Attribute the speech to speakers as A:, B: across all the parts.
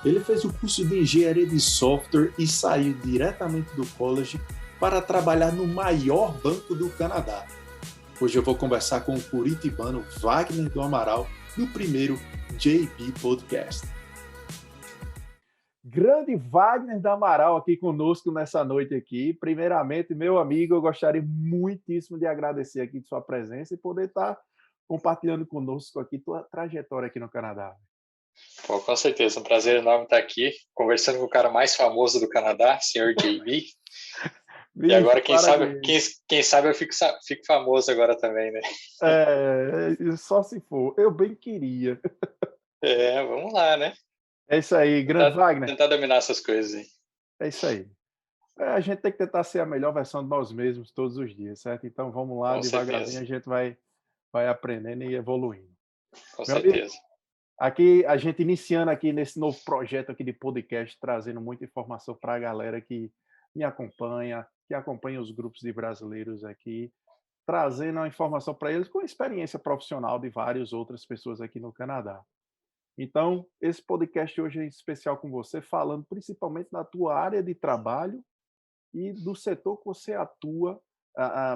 A: Ele fez o curso de engenharia de software e saiu diretamente do college para trabalhar no maior banco do Canadá. Hoje eu vou conversar com o curitibano Wagner do Amaral, no primeiro JB Podcast. Grande Wagner do Amaral aqui conosco nessa noite aqui. Primeiramente, meu amigo, eu gostaria muitíssimo de agradecer aqui de sua presença e poder estar compartilhando conosco aqui tua trajetória aqui no Canadá.
B: Pô, com certeza, um prazer enorme estar aqui, conversando com o cara mais famoso do Canadá, senhor JB. E
A: Vixe,
B: agora,
A: parabéns.
B: quem sabe eu fico famoso agora também, né?
A: Só se for. Eu bem queria.
B: Vamos lá, né?
A: É isso aí, grande Wagner.
B: Tentar dominar essas coisas aí.
A: É isso aí. A gente tem que tentar ser a melhor versão de nós mesmos todos os dias, certo? Então vamos lá,
B: Com
A: devagarzinho
B: certeza,
A: a gente vai aprendendo e evoluindo.
B: com
A: Meu amigo,
B: certeza.
A: aqui a gente iniciando aqui nesse novo projeto aqui de podcast, trazendo muita informação para a galera que me acompanha, que acompanha os grupos de brasileiros aqui, trazendo a informação para eles com a experiência profissional de várias outras pessoas aqui no Canadá. Então, esse podcast hoje é especial com você, falando principalmente da tua área de trabalho e do setor que você atua,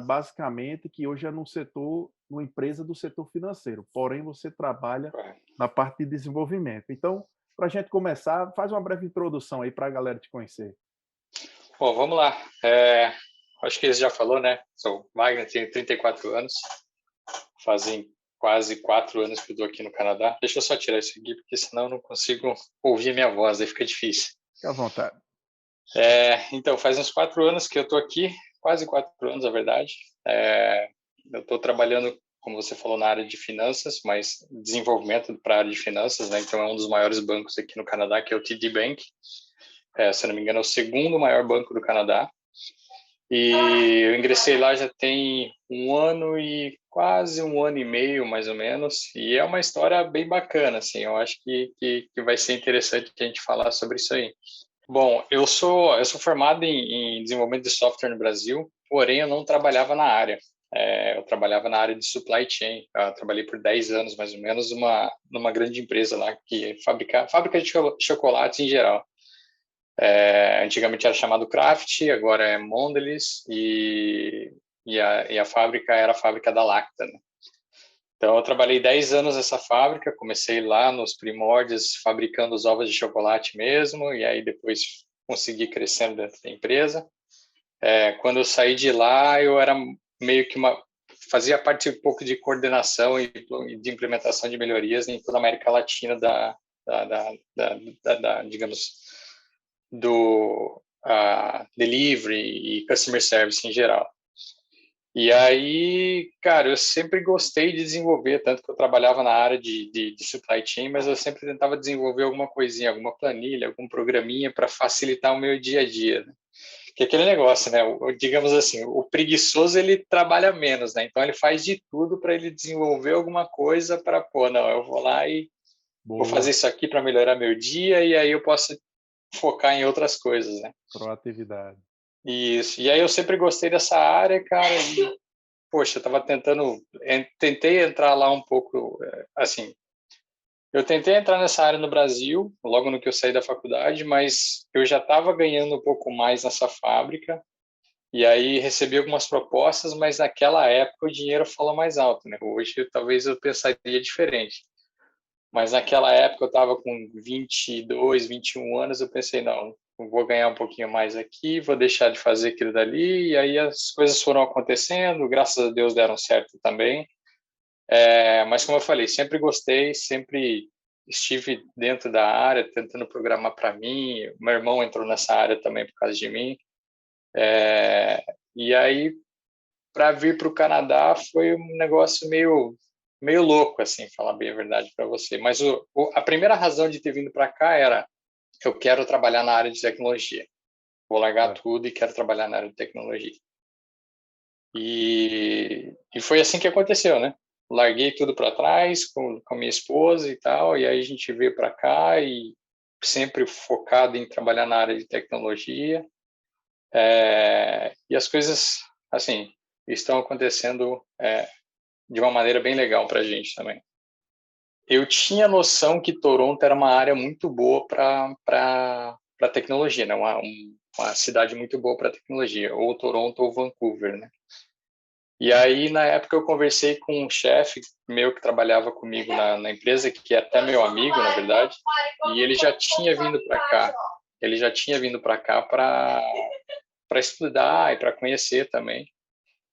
A: basicamente, que hoje é no setor, numa empresa do setor financeiro, porém você trabalha na parte de desenvolvimento. Então, para a gente começar, faz uma breve introdução aí para a galera te conhecer.
B: Bom, vamos lá. Acho que ele já falou, né? Sou Wagner, tenho 34 anos, fazem quase 4 anos que eu estou aqui no Canadá. Deixa eu só tirar isso aqui, porque senão eu não consigo ouvir minha voz, aí fica difícil.
A: Fique à vontade.
B: Então, faz uns 4 anos que eu estou aqui, quase 4 anos, na verdade. Eu estou trabalhando, como você falou, na área de finanças, mas desenvolvimento para a área de finanças, né? Então, é um dos maiores bancos aqui no Canadá, que é o TD Bank. Se não me engano, é o segundo maior banco do Canadá. E eu ingressei lá já tem quase um ano e meio, mais ou menos, e é uma história bem bacana, assim, eu acho que vai ser interessante a gente falar sobre isso aí. Bom, eu sou formado em desenvolvimento de software no Brasil, porém eu não trabalhava na área. Eu trabalhava na área de supply chain. Eu trabalhei por 10 anos, mais ou menos, numa grande empresa lá que fábrica de chocolates em geral. Antigamente era chamado Kraft, agora é Mondelez, e a fábrica era a fábrica da Lacta, né? Então, eu trabalhei 10 anos nessa fábrica, comecei lá nos primórdios, fabricando os ovos de chocolate mesmo, e aí depois consegui crescendo dentro da empresa. Quando eu saí de lá, eu era meio que fazia parte um pouco de coordenação e de implementação de melhorias em toda a América Latina digamos, do delivery e customer service em geral. E aí, cara, eu sempre gostei de desenvolver, tanto que eu trabalhava na área de supply chain, mas eu sempre tentava desenvolver alguma coisinha, alguma planilha, algum programinha para facilitar o meu dia a dia, né? Que é aquele negócio, né? Digamos assim, o preguiçoso ele trabalha menos, né? Então ele faz de tudo para ele desenvolver alguma coisa para, pô, não, eu vou lá e vou fazer
A: Boa
B: isso aqui para melhorar meu dia e aí eu posso focar em outras coisas, né?
A: proatividade.
B: Isso. E aí eu sempre gostei dessa área, cara, e poxa, eu tentei entrar lá um pouco, assim, eu tentei entrar nessa área no Brasil, logo no que eu saí da faculdade, mas eu já estava ganhando um pouco mais nessa fábrica, e aí recebi algumas propostas, mas naquela época o dinheiro falou mais alto, né? Hoje talvez eu pensaria diferente. Mas naquela época eu estava com 22, 21 anos, eu pensei, não, eu vou ganhar um pouquinho mais aqui, vou deixar de fazer aquilo dali, e aí as coisas foram acontecendo, graças a Deus deram certo também. Mas como eu falei, sempre gostei, sempre estive dentro da área, tentando programar para mim, meu irmão entrou nessa área também por causa de mim. E aí, para vir para o Canadá, foi um negócio meio louco, assim, falar bem a verdade para você. Mas a primeira razão de ter vindo para cá era eu quero trabalhar na área de tecnologia. Vou largar tudo e quero trabalhar na área de tecnologia. E foi assim que aconteceu, né? Larguei tudo para trás com a minha esposa e tal, e aí a gente veio para cá e sempre focado em trabalhar na área de tecnologia. E as coisas, assim, estão acontecendo de uma maneira bem legal para a gente também. eu tinha noção que Toronto era uma área muito boa para tecnologia, né? Uma cidade muito boa para tecnologia, ou Toronto ou Vancouver, né? E aí, na época, eu conversei com um chefe meu que trabalhava comigo na empresa, que é até meu amigo, na verdade, e ele já tinha vindo para cá. Ele já tinha vindo para cá para estudar e para conhecer também.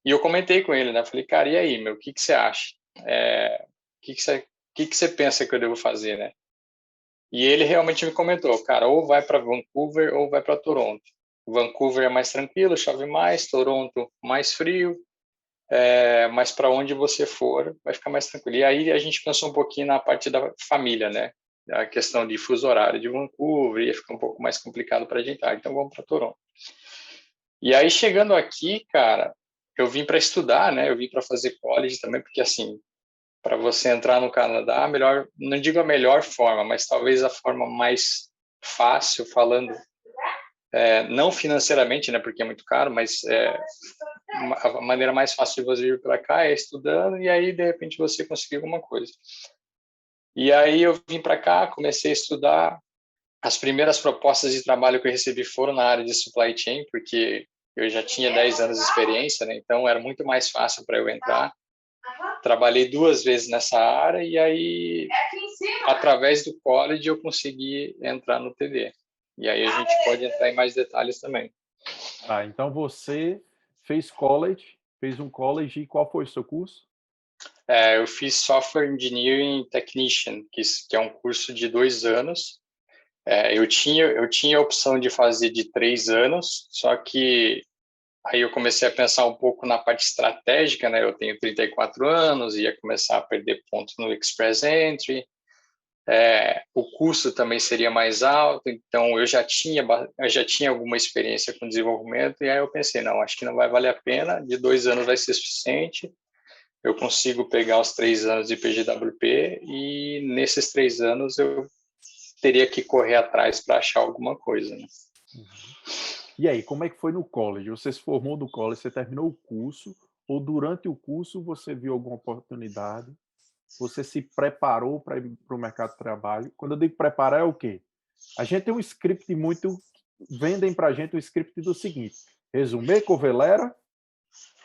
B: E eu comentei com ele, né? Falei, cara, e aí, meu, o que que você acha? O que que você pensa que eu devo fazer, né? E ele realmente me comentou, cara, ou vai para Vancouver ou vai para Toronto. Vancouver é mais tranquilo, chove mais, Toronto mais frio, mas para onde você for, vai ficar mais tranquilo. E aí a gente pensou um pouquinho na parte da família, né? A questão de fuso horário de Vancouver ia ficar um pouco mais complicado para a gente. Então vamos para Toronto. E aí chegando aqui, cara, eu vim para estudar, né? Eu vim para fazer college também, porque assim, para você entrar no Canadá, melhor, não digo a melhor forma, mas talvez a forma mais fácil, falando, não financeiramente, né? Porque é muito caro, mas a maneira mais fácil de você vir para cá é estudando e aí de repente você conseguir alguma coisa. E aí eu vim para cá, comecei a estudar. As primeiras propostas de trabalho que eu recebi foram na área de supply chain, porque eu já tinha 10 anos de experiência, né? Então era muito mais fácil para eu entrar. Trabalhei 2 vezes nessa área e aí, através do college, eu consegui entrar no TD. E aí a gente pode entrar em mais detalhes também.
A: Tá, então você fez um college e qual foi o seu curso?
B: Eu fiz Software Engineering Technician, que é um curso de 2 anos. Eu tinha a opção de fazer de 3 anos, só que aí eu comecei a pensar um pouco na parte estratégica, né? Eu tenho 34 anos, ia começar a perder pontos no Express Entry, o custo também seria mais alto, então eu já tinha alguma experiência com desenvolvimento, e aí eu pensei, não, acho que não vai valer a pena, de 2 anos vai ser suficiente, eu consigo pegar os 3 anos de PGWP, e nesses 3 anos eu teria que correr atrás para achar alguma coisa, né?
A: Uhum. E aí, como é que foi no college? Você se formou no college, você terminou o curso, ou durante o curso você viu alguma oportunidade? Você se preparou para ir para o mercado de trabalho? Quando eu digo preparar, é o quê? A gente tem um script muito. Vendem para a gente um script do seguinte: resumê, covelera,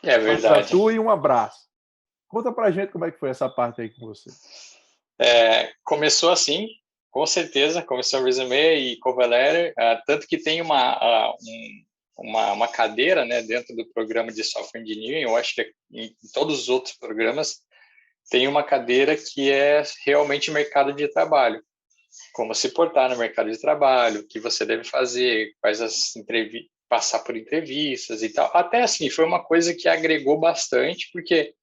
B: É verdade.
A: candidatura e um abraço. Conta para a gente como é que foi essa parte aí com você.
B: Começou assim, com certeza, começou a resume e cover letter, tanto que tem uma cadeira, né, dentro do programa de software engineering, eu acho que em todos os outros programas tem uma cadeira que é realmente mercado de trabalho, como se portar no mercado de trabalho, o que você deve fazer, quais as entrevistas, passar por entrevistas e tal. Até assim, foi uma coisa que agregou bastante, porque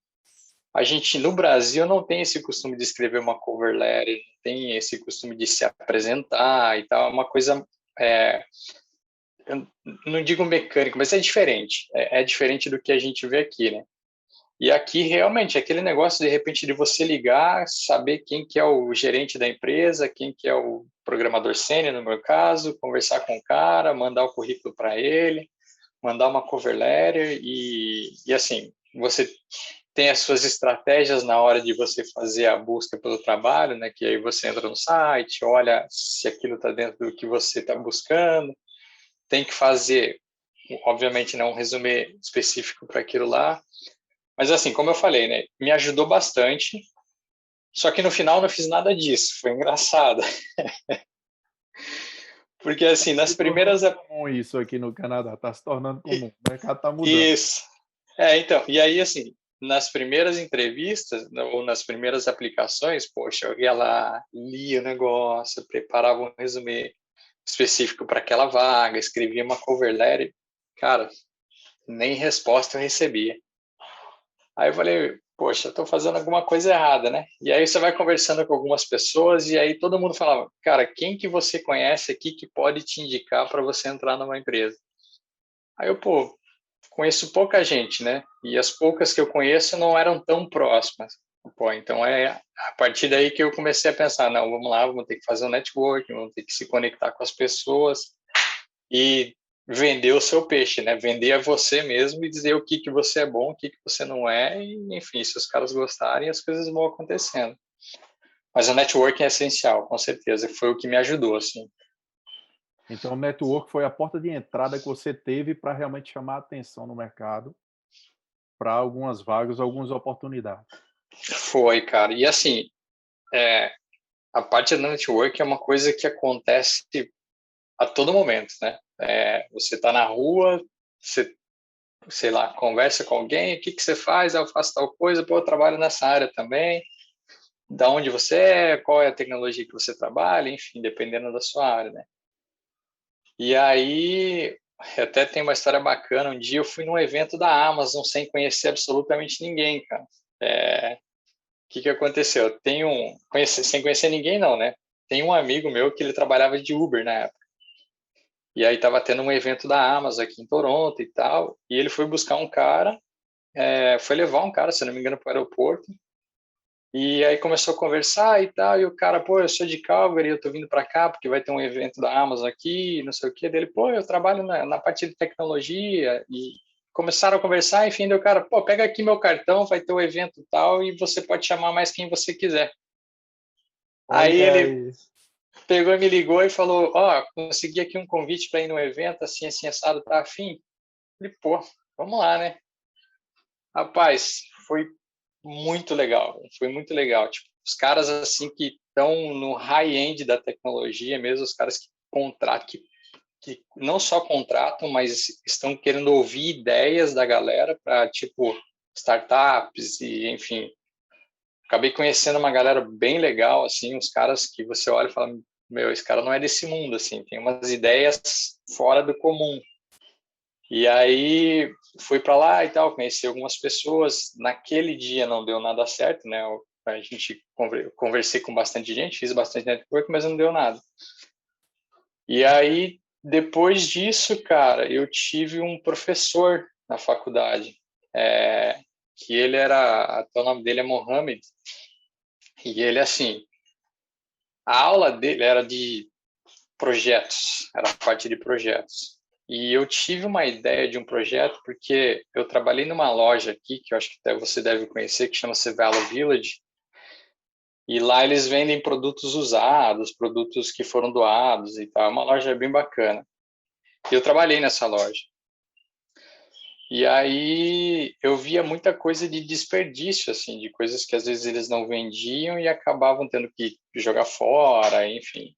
B: a gente, no Brasil, não tem esse costume de escrever uma cover letter, não tem esse costume de se apresentar e tal, é uma coisa, eu não digo mecânico, mas é diferente, é diferente do que a gente vê aqui, né? E aqui, realmente, aquele negócio, de repente, de você ligar, saber quem que é o gerente da empresa, quem que é o programador sênior, no meu caso, conversar com o cara, mandar o currículo para ele, mandar uma cover letter e assim, você tem as suas estratégias na hora de você fazer a busca pelo trabalho, né? Que aí você entra no site, olha se aquilo está dentro do que você está buscando, tem que fazer, obviamente, não um resumê específico para aquilo lá, mas assim, como eu falei, né? Me ajudou bastante, só que no final não fiz nada disso, foi engraçado. Porque assim, nas
A: Se tornou
B: primeiras...
A: comum isso aqui no Canadá, está se tornando comum, o mercado está mudando.
B: Isso. Então, e aí assim, nas primeiras entrevistas ou nas primeiras aplicações, poxa, eu ia lá, lia o negócio, preparava um resumê específico para aquela vaga, escrevia uma cover letter, cara, nem resposta eu recebia. Aí eu falei, poxa, estou fazendo alguma coisa errada, né? E aí você vai conversando com algumas pessoas e aí todo mundo falava, cara, quem que você conhece aqui que pode te indicar para você entrar numa empresa? Aí eu, pô, conheço pouca gente, né? E as poucas que eu conheço não eram tão próximas. Pô, então a partir daí que eu comecei a pensar, não, vamos lá, vamos ter que fazer um networking, vamos ter que se conectar com as pessoas e vender o seu peixe, né? Vender a você mesmo e dizer o que que você é bom, o que que você não é, e enfim, se os caras gostarem, as coisas vão acontecendo. Mas o networking é essencial, com certeza. Foi o que me ajudou, assim.
A: Então, o network foi a porta de entrada que você teve para realmente chamar a atenção no mercado para algumas vagas, algumas oportunidades.
B: Foi, cara. E assim, a parte do networking é uma coisa que acontece a todo momento, né? Você está na rua, você, sei lá, conversa com alguém, o que que você faz? Eu faço tal coisa, pô, eu trabalho nessa área também. Da onde você é, qual é a tecnologia que você trabalha, enfim, dependendo da sua área, né? E aí, até tem uma história bacana. Um dia eu fui num evento da Amazon sem conhecer absolutamente ninguém, cara. O que que aconteceu? Sem conhecer ninguém, não, né? Tem um amigo meu que ele trabalhava de Uber na época. E aí tava tendo um evento da Amazon aqui em Toronto e tal. E ele foi buscar um cara, foi levar um cara, se não me engano, para o aeroporto. E aí começou a conversar e tal, e o cara, pô, eu sou de Calgary, eu tô vindo para cá porque vai ter um evento da Amazon aqui, não sei o quê. Dele, pô, eu trabalho na parte de tecnologia. E começaram a conversar, enfim, deu o cara, pô, pega aqui meu cartão, vai ter um evento tal, e você pode chamar mais quem você quiser. Aí
A: Olha
B: ele
A: aí.
B: pegou e me ligou e falou, ó, consegui aqui um convite para ir no evento, assim, assim, assado, tá afim? Falei, pô, vamos lá, né? Rapaz, foi muito legal. Tipo, os caras assim que estão no high-end da tecnologia mesmo, os caras que contratam, que não só contratam, mas estão querendo ouvir ideias da galera para, tipo, startups e, enfim. Acabei conhecendo uma galera bem legal, assim, uns caras que você olha e fala, meu, esse cara não é desse mundo, assim, tem umas ideias fora do comum. E aí fui para lá e tal, conheci algumas pessoas. Naquele dia não deu nada certo, né? A gente conversei com bastante gente, fiz bastante network, mas não deu nada. E aí depois disso, cara, eu tive um professor na faculdade, que ele era, até o nome dele é Mohamed, e ele assim, a aula dele era de projetos, era a parte de projetos. E eu tive uma ideia de um projeto porque eu trabalhei numa loja aqui, que eu acho que até você deve conhecer, que chama-se Valor Village, e lá eles vendem produtos usados, produtos que foram doados e tal. É uma loja bem bacana. E eu trabalhei nessa loja. E aí eu via muita coisa de desperdício, assim, de coisas que às vezes eles não vendiam e acabavam tendo que jogar fora, enfim.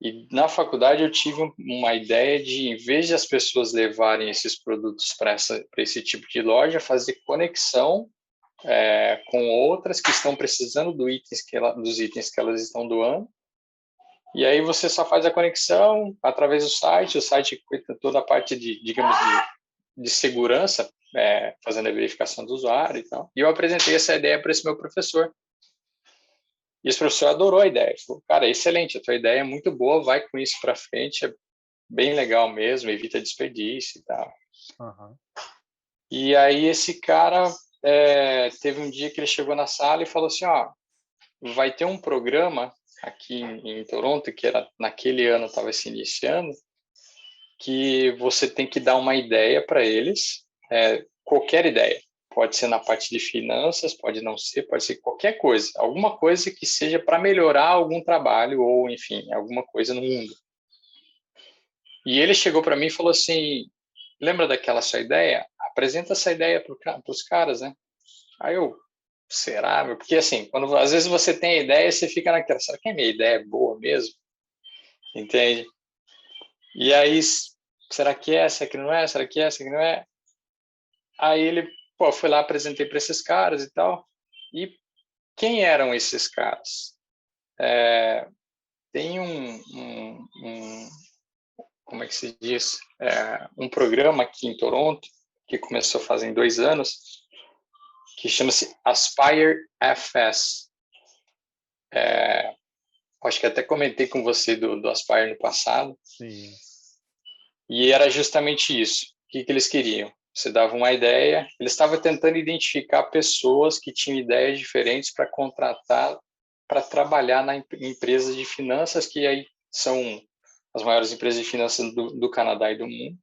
B: E na faculdade eu tive uma ideia de, em vez de as pessoas levarem esses produtos para esse tipo de loja, fazer conexão com outras que estão precisando dos itens que elas estão doando. E aí você só faz a conexão através do site, o site cuida toda a parte de, digamos, de segurança, fazendo a verificação do usuário e tal. E eu apresentei essa ideia para esse meu professor. E esse professor adorou a ideia. Falou, cara, excelente, a tua ideia é muito boa, vai com isso para frente, é bem legal mesmo, evita desperdício e tal.
A: Uhum.
B: E aí esse cara teve um dia que ele chegou na sala e falou assim, ó, vai ter um programa aqui em Toronto, que era naquele ano estava se iniciando, que você tem que dar uma ideia para eles, qualquer ideia. Pode ser na parte de finanças, pode não ser, pode ser qualquer coisa. Alguma coisa que seja para melhorar algum trabalho ou, enfim, alguma coisa no mundo. E ele chegou para mim e falou assim, lembra daquela sua ideia? Apresenta essa ideia para os caras, né? Aí eu, será? Porque assim, quando às vezes você tem a ideia, você fica naquela, será que a minha ideia é boa mesmo? Entende? E aí, será que é? Será que não é? Será que é? Será que não é? Aí ele, pô, foi lá, apresentei para esses caras e tal. E quem eram esses caras? Tem como é que se diz? Um programa aqui em Toronto, que começou fazem 2 anos, que chama-se Aspire FS. Acho que até comentei com você do Aspire no passado.
A: Sim.
B: E era justamente isso. O que eles queriam? Você dava uma ideia, eles estavam tentando identificar pessoas que tinham ideias diferentes para contratar, para trabalhar na empresa de finanças, que aí são as maiores empresas de finanças do Canadá e do mundo,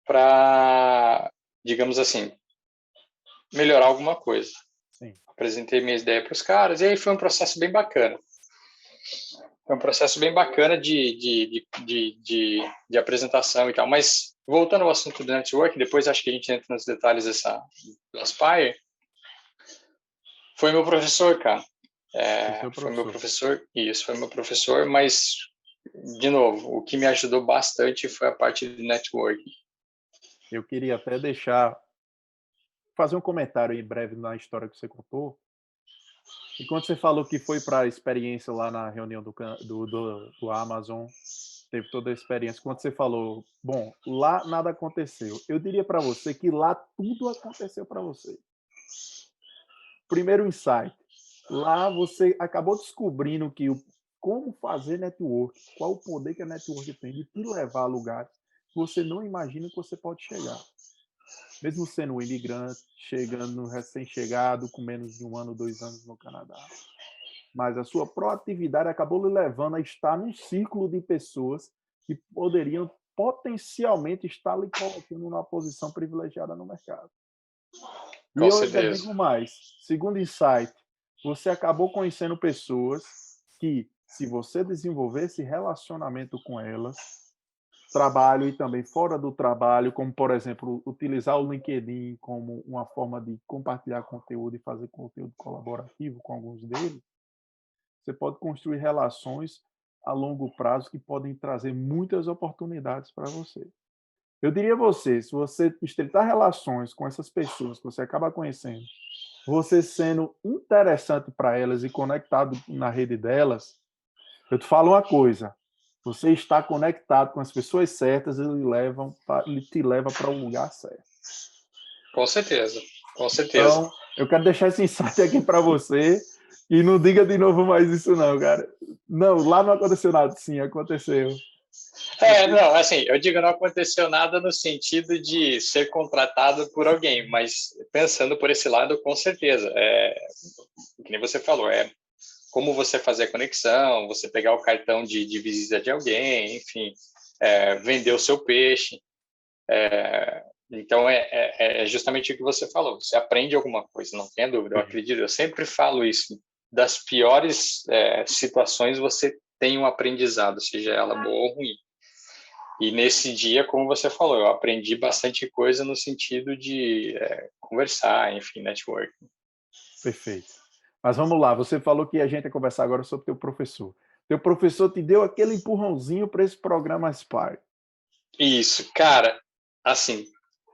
B: para, digamos assim, melhorar alguma coisa.
A: Sim.
B: Apresentei minha ideia para os caras, e aí foi um processo bem bacana. Foi um processo bem bacana de apresentação e tal. Mas, voltando ao assunto do network, depois acho que a gente entra nos detalhes do Aspire, foi meu professor, cara. Foi meu professor, isso, foi meu professor, mas, de novo, o que me ajudou bastante foi a parte de networking.
A: Eu queria até fazer um comentário em breve na história que você contou. E quando você falou que foi para a experiência lá na reunião do Amazon, teve toda a experiência. Quando você falou, bom, lá nada aconteceu. Eu diria para você que lá tudo aconteceu para você. Primeiro insight. Lá você acabou descobrindo como fazer network, qual o poder que a network tem de te levar a lugares que você não imagina que você pode chegar. Mesmo sendo um imigrante, chegando recém-chegado, com menos de 1 ano, 2 anos no Canadá. Mas a sua proatividade acabou lhe levando a estar num círculo de pessoas que poderiam potencialmente estar lhe colocando numa posição privilegiada no mercado. E
B: Com
A: eu ainda
B: certeza.
A: digo mais, segundo insight, você acabou conhecendo pessoas que, se você desenvolvesse relacionamento com elas, trabalho e também fora do trabalho, como, por exemplo, utilizar o LinkedIn como uma forma de compartilhar conteúdo e fazer conteúdo colaborativo com alguns deles, você pode construir relações a longo prazo que podem trazer muitas oportunidades para você. Eu diria a você, se você estreitar relações com essas pessoas que você acaba conhecendo, você sendo interessante para elas e conectado na rede delas, eu te falo uma coisa, você está conectado com as pessoas certas e ele te leva para o lugar certo.
B: Com certeza, com certeza.
A: Então, eu quero deixar esse insight aqui para você e não diga de novo mais isso não, cara. Não, lá não aconteceu nada. Sim, aconteceu.
B: Não, assim, eu digo não aconteceu nada no sentido de ser contratado por alguém, mas pensando por esse lado, com certeza. Que nem você falou, como você fazer a conexão, você pegar o cartão de visita de alguém, enfim, vender o seu peixe. Então, é justamente o que você falou. Você aprende alguma coisa, não tenha dúvida. Eu acredito, eu sempre falo isso. Das piores situações, você tem um aprendizado, seja ela boa ou ruim. E nesse dia, como você falou, eu aprendi bastante coisa no sentido de conversar, enfim, networking.
A: Perfeito. Mas vamos lá, você falou que a gente ia conversar agora sobre teu professor. Teu professor te deu aquele empurrãozinho para esse programa Aspire.
B: Isso, cara, assim,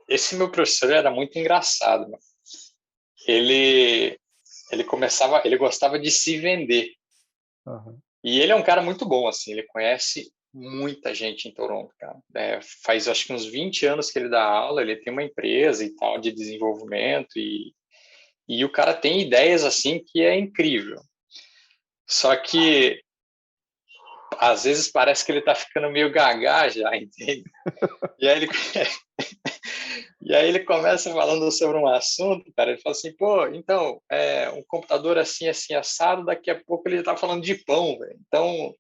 B: esse meu professor era muito engraçado, meu. Ele gostava de se vender.
A: Uhum.
B: E ele é um cara muito bom, assim, ele conhece muita gente em Toronto, cara. Faz acho que uns 20 anos que ele dá aula, ele tem uma empresa e tal de desenvolvimento e o cara tem ideias assim que é incrível. Só que às vezes parece que ele tá ficando meio gaga já, entende? E aí ele E aí ele começa falando sobre um assunto, cara, ele fala assim, pô, então, um computador assim, assim, assado, daqui a pouco ele tá falando de pão, velho. Então,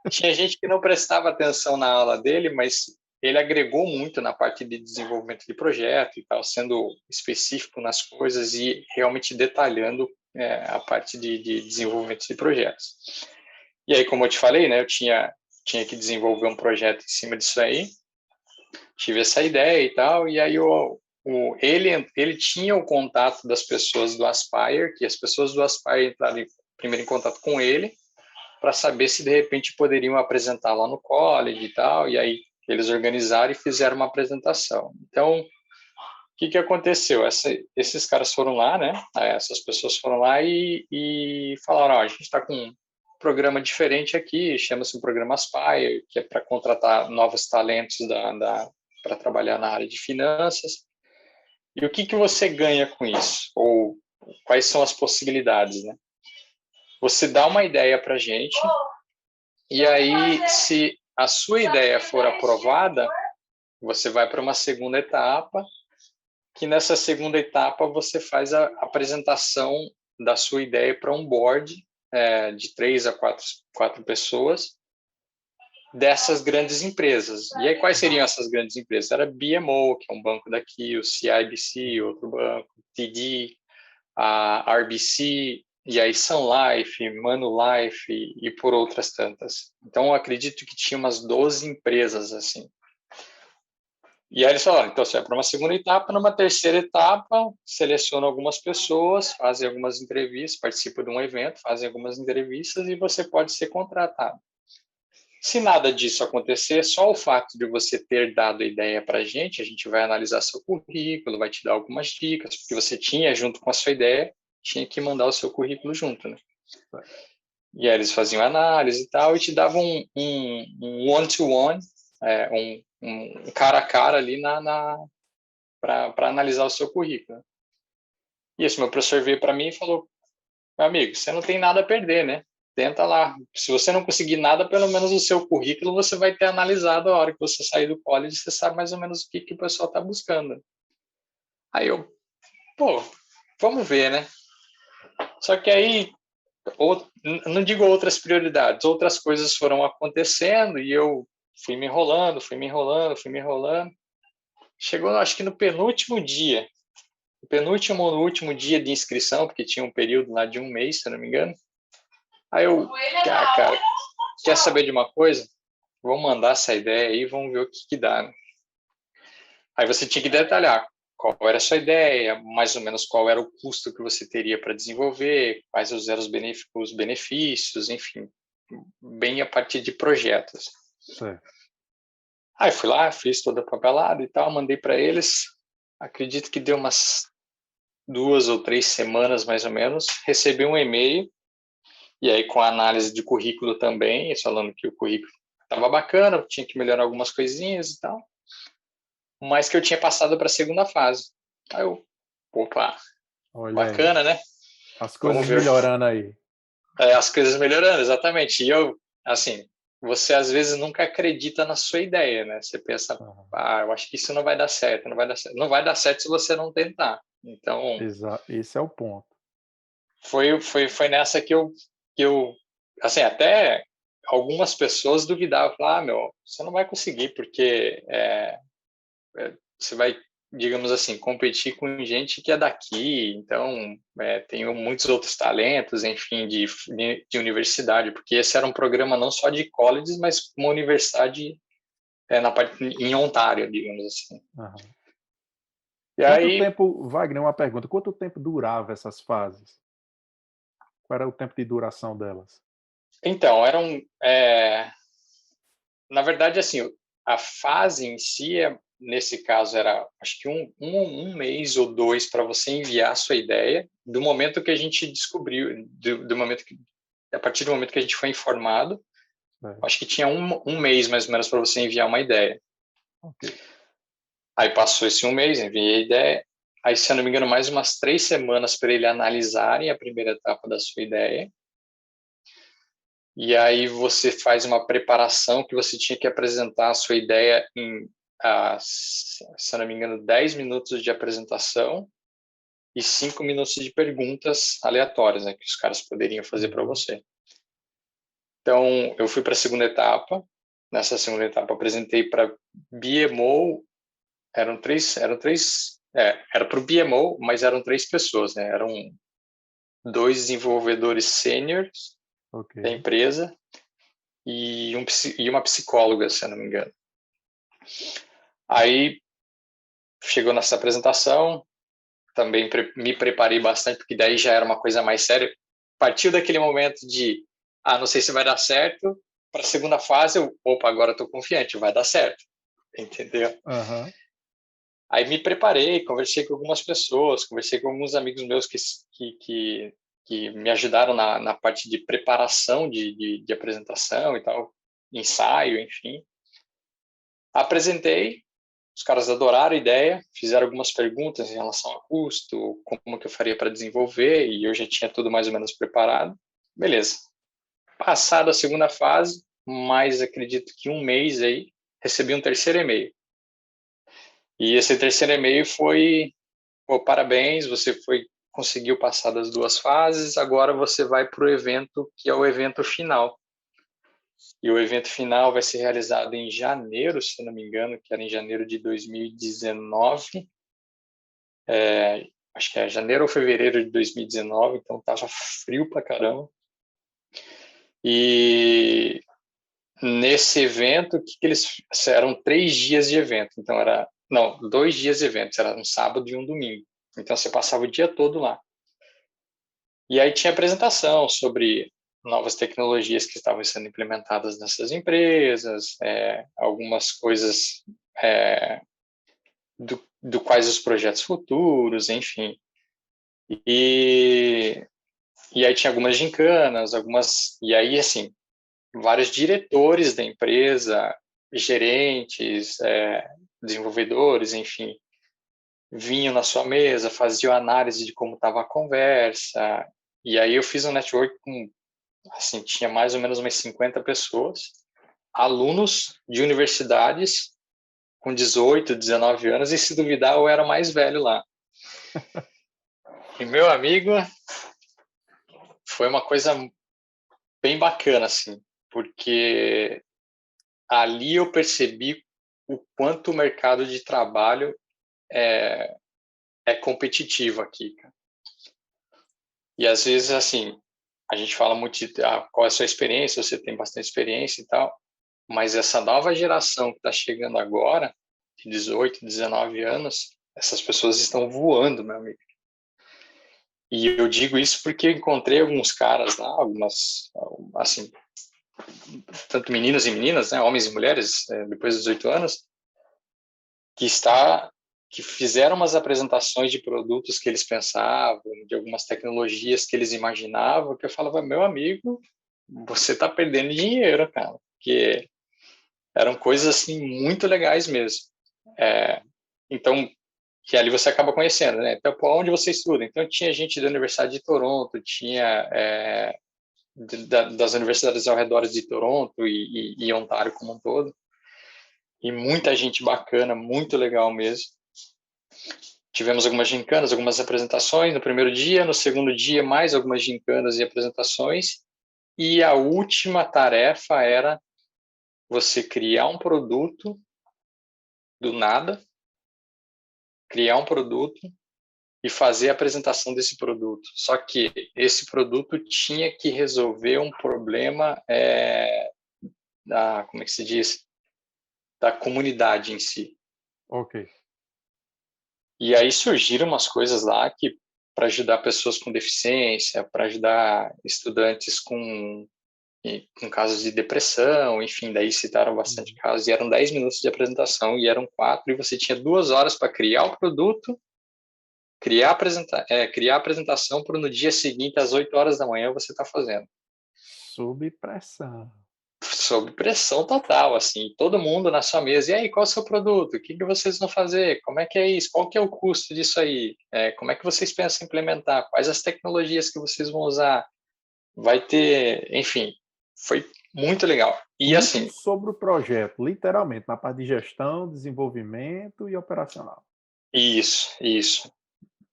B: tinha gente que não prestava atenção na aula dele, mas ele agregou muito na parte de desenvolvimento de projeto e tal, sendo específico nas coisas e realmente detalhando a parte de desenvolvimento de projetos. E aí, como eu te falei, né, eu tinha que desenvolver um projeto em cima disso aí, tive essa ideia e tal, e aí ele tinha o contato das pessoas do Aspire, que as pessoas do Aspire entraram primeiro em contato com ele, para saber se de repente poderiam apresentar lá no college e tal, e aí eles organizaram e fizeram uma apresentação. Então, o que aconteceu? Esses caras foram lá, né? Essas pessoas foram lá e falaram, a gente está com um programa diferente aqui, chama-se um programa Aspire, que é para contratar novos talentos para trabalhar na área de finanças. E o que você ganha com isso? Ou quais são as possibilidades, né? Você dá uma ideia para a gente, e aí, se a sua ideia for aprovada, você vai para uma segunda etapa, que nessa segunda etapa você faz a apresentação da sua ideia para um board de 3 a 4 pessoas dessas grandes empresas. E aí, quais seriam essas grandes empresas? Era BMO, que é um banco daqui, o CIBC, outro banco, TD, a RBC, e aí Sun Life, Manulife e por outras tantas. Então, eu acredito que tinha umas 12 empresas, assim. E aí eles falaram, então você vai para uma segunda etapa, numa terceira etapa, seleciona algumas pessoas, fazem algumas entrevistas, participa de um evento, fazem algumas entrevistas e você pode ser contratado. Se nada disso acontecer, só o fato de você ter dado a ideia para a gente vai analisar seu currículo, vai te dar algumas dicas, porque você tinha, junto com a sua ideia, tinha que mandar o seu currículo junto, né? E aí eles faziam análise e tal, e te davam um one-to-one, um cara a cara ali para analisar o seu currículo. E esse meu professor veio para mim e falou, meu amigo, você não tem nada a perder, né? Tenta lá. Se você não conseguir nada, pelo menos o seu currículo você vai ter analisado a hora que você sair do college, você sabe mais ou menos o que o pessoal está buscando. Aí eu, vamos ver, né? Só que aí, não digo outras prioridades, outras coisas foram acontecendo e eu fui me enrolando. Chegou, acho que no penúltimo dia, no último dia de inscrição, porque tinha um período lá de um mês, se eu não me engano. Aí eu, cara, quer saber de uma coisa? Vamos mandar essa ideia aí, vamos ver o que dá, né? Aí você tinha que detalhar qual era a sua ideia, mais ou menos qual era o custo que você teria para desenvolver, quais eram os benefícios, enfim, bem a partir de projetos.
A: Certo.
B: Aí fui lá, fiz toda a papelada e tal, mandei para eles. Acredito que deu umas 2 ou 3 semanas, mais ou menos, recebi um e-mail, e aí com a análise de currículo também, falando que o currículo estava bacana, tinha que melhorar algumas coisinhas e tal, mas que eu tinha passado para a segunda fase. Aí eu, opa,
A: Olha
B: bacana,
A: aí.
B: né?
A: As
B: Vamos
A: coisas
B: ver.
A: melhorando aí.
B: As coisas melhorando, exatamente. E eu, assim, você às vezes nunca acredita na sua ideia, né? Você pensa, eu acho que isso não vai dar certo, não vai dar certo. Não vai dar certo se você não tentar. Então,
A: Esse é o ponto.
B: foi nessa que eu, assim, até algumas pessoas duvidavam, falavam, você não vai conseguir, porque você vai, digamos assim, competir com gente que é daqui, então tem muitos outros talentos, enfim, de universidade, porque esse era um programa não só de colleges, mas uma universidade em Ontário, digamos assim.
A: Uhum.
B: E
A: Quanto
B: aí,
A: tempo, Wagner, uma pergunta, quanto tempo durava essas fases? Qual era o tempo de duração delas?
B: então, na verdade, assim, a fase em si, nesse caso, era acho que um mês ou 2 para você enviar a sua ideia, do momento que a gente descobriu, a partir do momento que a gente foi informado, acho que tinha um mês mais ou menos para você enviar uma ideia.
A: Okay.
B: Aí passou esse um mês, enviei a ideia, aí, se eu não me engano, mais umas 3 semanas para ele analisarem a primeira etapa da sua ideia. E aí você faz uma preparação que você tinha que apresentar a sua ideia em, se eu não me engano, 10 minutos de apresentação e 5 minutos de perguntas aleatórias, né, que os caras poderiam fazer para você. Então, eu fui para a segunda etapa. Nessa segunda etapa, apresentei para BMO. Era para o BMO, mas eram 3 pessoas, né? Eram 2 desenvolvedores sêniores da empresa e uma psicóloga, se eu não me engano. Aí chegou nessa apresentação, também me preparei bastante, porque daí já era uma coisa mais séria. Partiu daquele momento de, não sei se vai dar certo, para a segunda fase, agora estou confiante, vai dar certo, entendeu?
A: Uhum.
B: Aí me preparei, conversei com algumas pessoas, conversei com alguns amigos meus que me ajudaram na parte de preparação de apresentação e tal, ensaio, enfim. Apresentei, os caras adoraram a ideia, fizeram algumas perguntas em relação a custo, como que eu faria para desenvolver, e eu já tinha tudo mais ou menos preparado. Beleza. Passada a segunda fase, mais acredito que um mês aí, recebi um terceiro e-mail. E esse terceiro e-mail foi, parabéns, você conseguiu passar das 2 fases, agora você vai para o evento, que é o evento final. E o evento final vai ser realizado em janeiro, se não me engano, que era em janeiro de 2019. acho que é janeiro ou fevereiro de 2019, então tava frio pra caramba. E nesse evento, o que eles eram 3 dias de evento, então não, 2 dias de evento, era um sábado e um domingo. Então você passava o dia todo lá. E aí tinha apresentação sobre novas tecnologias que estavam sendo implementadas nessas empresas, algumas coisas do quais os projetos futuros, enfim. E aí tinha algumas gincanas, e aí, assim, vários diretores da empresa, gerentes, desenvolvedores, enfim, vinham na sua mesa, faziam análise de como estava a conversa, e aí eu fiz um network com, assim, tinha mais ou menos umas 50 pessoas, alunos de universidades com 18, 19 anos, e se duvidar eu era mais velho lá. E meu amigo, foi uma coisa bem bacana, assim, porque ali eu percebi o quanto o mercado de trabalho é competitivo aqui, cara. E às vezes, assim, a gente fala muito de qual é a sua experiência, você tem bastante experiência e tal, mas essa nova geração que está chegando agora, de 18, 19 anos, essas pessoas estão voando, meu amigo. E eu digo isso porque eu encontrei alguns caras lá, algumas, assim, tanto meninos e meninas, né, homens e mulheres, depois dos 18 anos, que fizeram umas apresentações de produtos que eles pensavam, de algumas tecnologias que eles imaginavam, que eu falava, meu amigo, você está perdendo dinheiro, cara, porque eram coisas assim muito legais mesmo. Então, que ali você acaba conhecendo, né? Então, onde você estuda? Então, tinha gente da Universidade de Toronto, tinha das universidades ao redor de Toronto e Ontário como um todo, e muita gente bacana, muito legal mesmo. Tivemos algumas gincanas, algumas apresentações no primeiro dia, no segundo dia mais algumas gincanas e apresentações, e a última tarefa era você criar um produto do nada, criar um produto e fazer a apresentação desse produto. Só que esse produto tinha que resolver um problema como é que se diz? Da comunidade em si.
A: Ok.
B: E aí surgiram umas coisas lá que para ajudar pessoas com deficiência, para ajudar estudantes com casos de depressão, enfim, daí citaram bastante casos, e eram 10 minutos de apresentação, e eram 4, e você tinha 2 horas para criar o produto, criar a apresentação para no dia seguinte, às 8 horas da manhã, você está fazendo.
A: Sob pressão.
B: Sob pressão total, assim, todo mundo na sua mesa, e aí, qual é o seu produto? O que vocês vão fazer? Como é que é isso? Qual que é o custo disso aí? Como é que vocês pensam em implementar? Quais as tecnologias que vocês vão usar? Vai ter, enfim, foi muito legal. E
A: Tudo
B: assim,
A: sobre o projeto, literalmente, na parte de gestão, desenvolvimento e operacional.
B: isso,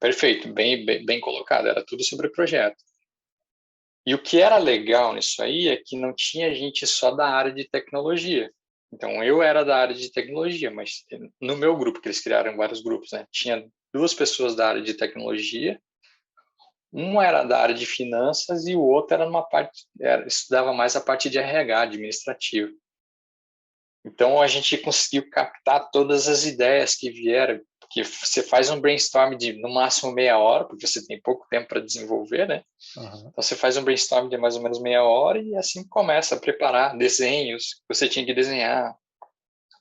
B: perfeito, bem colocado, era tudo sobre o projeto. E o que era legal nisso aí é que não tinha gente só da área de tecnologia. Então, eu era da área de tecnologia, mas no meu grupo, que eles criaram vários grupos, né? Tinha 2 pessoas da área de tecnologia, um era da área de finanças e o outro era estudava mais a parte de RH, administrativo. Então, a gente conseguiu captar todas as ideias que vieram, porque você faz um brainstorm de, no máximo, meia hora, porque você tem pouco tempo para desenvolver, né?
A: Uhum.
B: Então, você faz um brainstorm de mais ou menos meia hora e assim começa a preparar desenhos que você tinha que desenhar,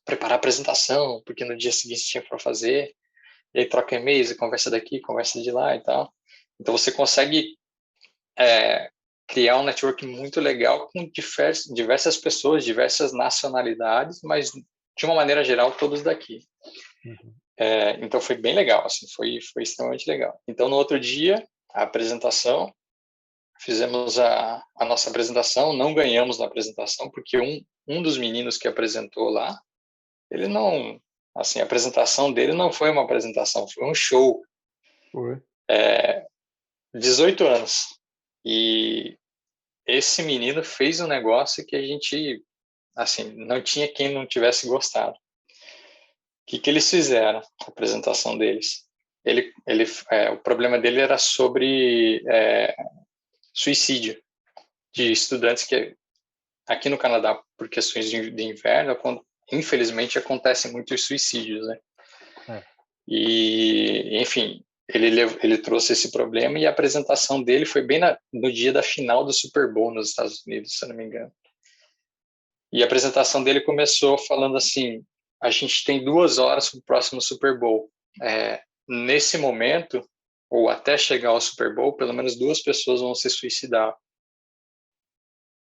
B: preparar a apresentação, porque no dia seguinte tinha para fazer, e aí troca e-mails, conversa daqui, conversa de lá e tal. Então, você consegue criar um network muito legal com diversas pessoas, diversas nacionalidades, mas de uma maneira geral, todos daqui.
A: Uhum.
B: Então foi bem legal, assim, foi extremamente legal. Então no outro dia, a apresentação, fizemos a nossa apresentação, não ganhamos na apresentação, porque um dos meninos que apresentou lá, ele não, assim, a apresentação dele não foi uma apresentação, foi um show.
A: Foi.
B: 18 anos. E esse menino fez um negócio que a gente, assim, não tinha quem não tivesse gostado. O que eles fizeram? A apresentação deles. o problema dele era sobre suicídio de estudantes que aqui no Canadá, por questões de inverno, infelizmente acontecem muitos suicídios, né? E, enfim, ele trouxe esse problema e a apresentação dele foi bem no dia da final do Super Bowl nos Estados Unidos, se eu não me engano. E a apresentação dele começou falando assim: a gente tem 2 horas para o próximo Super Bowl. Nesse momento, ou até chegar ao Super Bowl, pelo menos 2 pessoas vão se suicidar.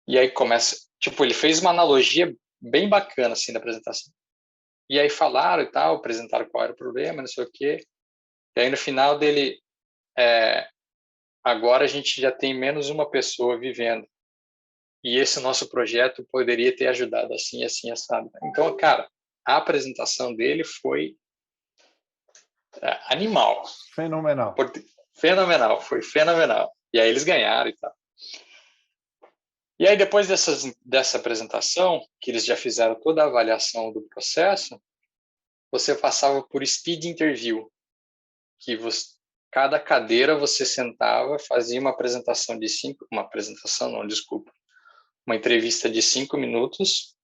B: E aí começa, tipo, ele fez uma analogia bem bacana assim da apresentação. E aí falaram e tal, apresentaram qual era o problema, não sei o quê. E aí no final dele, agora a gente já tem menos uma pessoa vivendo. E esse nosso projeto poderia ter ajudado assim, assim, assado. Então, cara, a apresentação dele foi animal.
A: Fenomenal.
B: Fenomenal, foi fenomenal. E aí eles ganharam e tal. E aí, depois dessa apresentação, que eles já fizeram toda a avaliação do processo, você passava por speed interview, que cada cadeira você sentava, fazia uma entrevista de 5 minutos,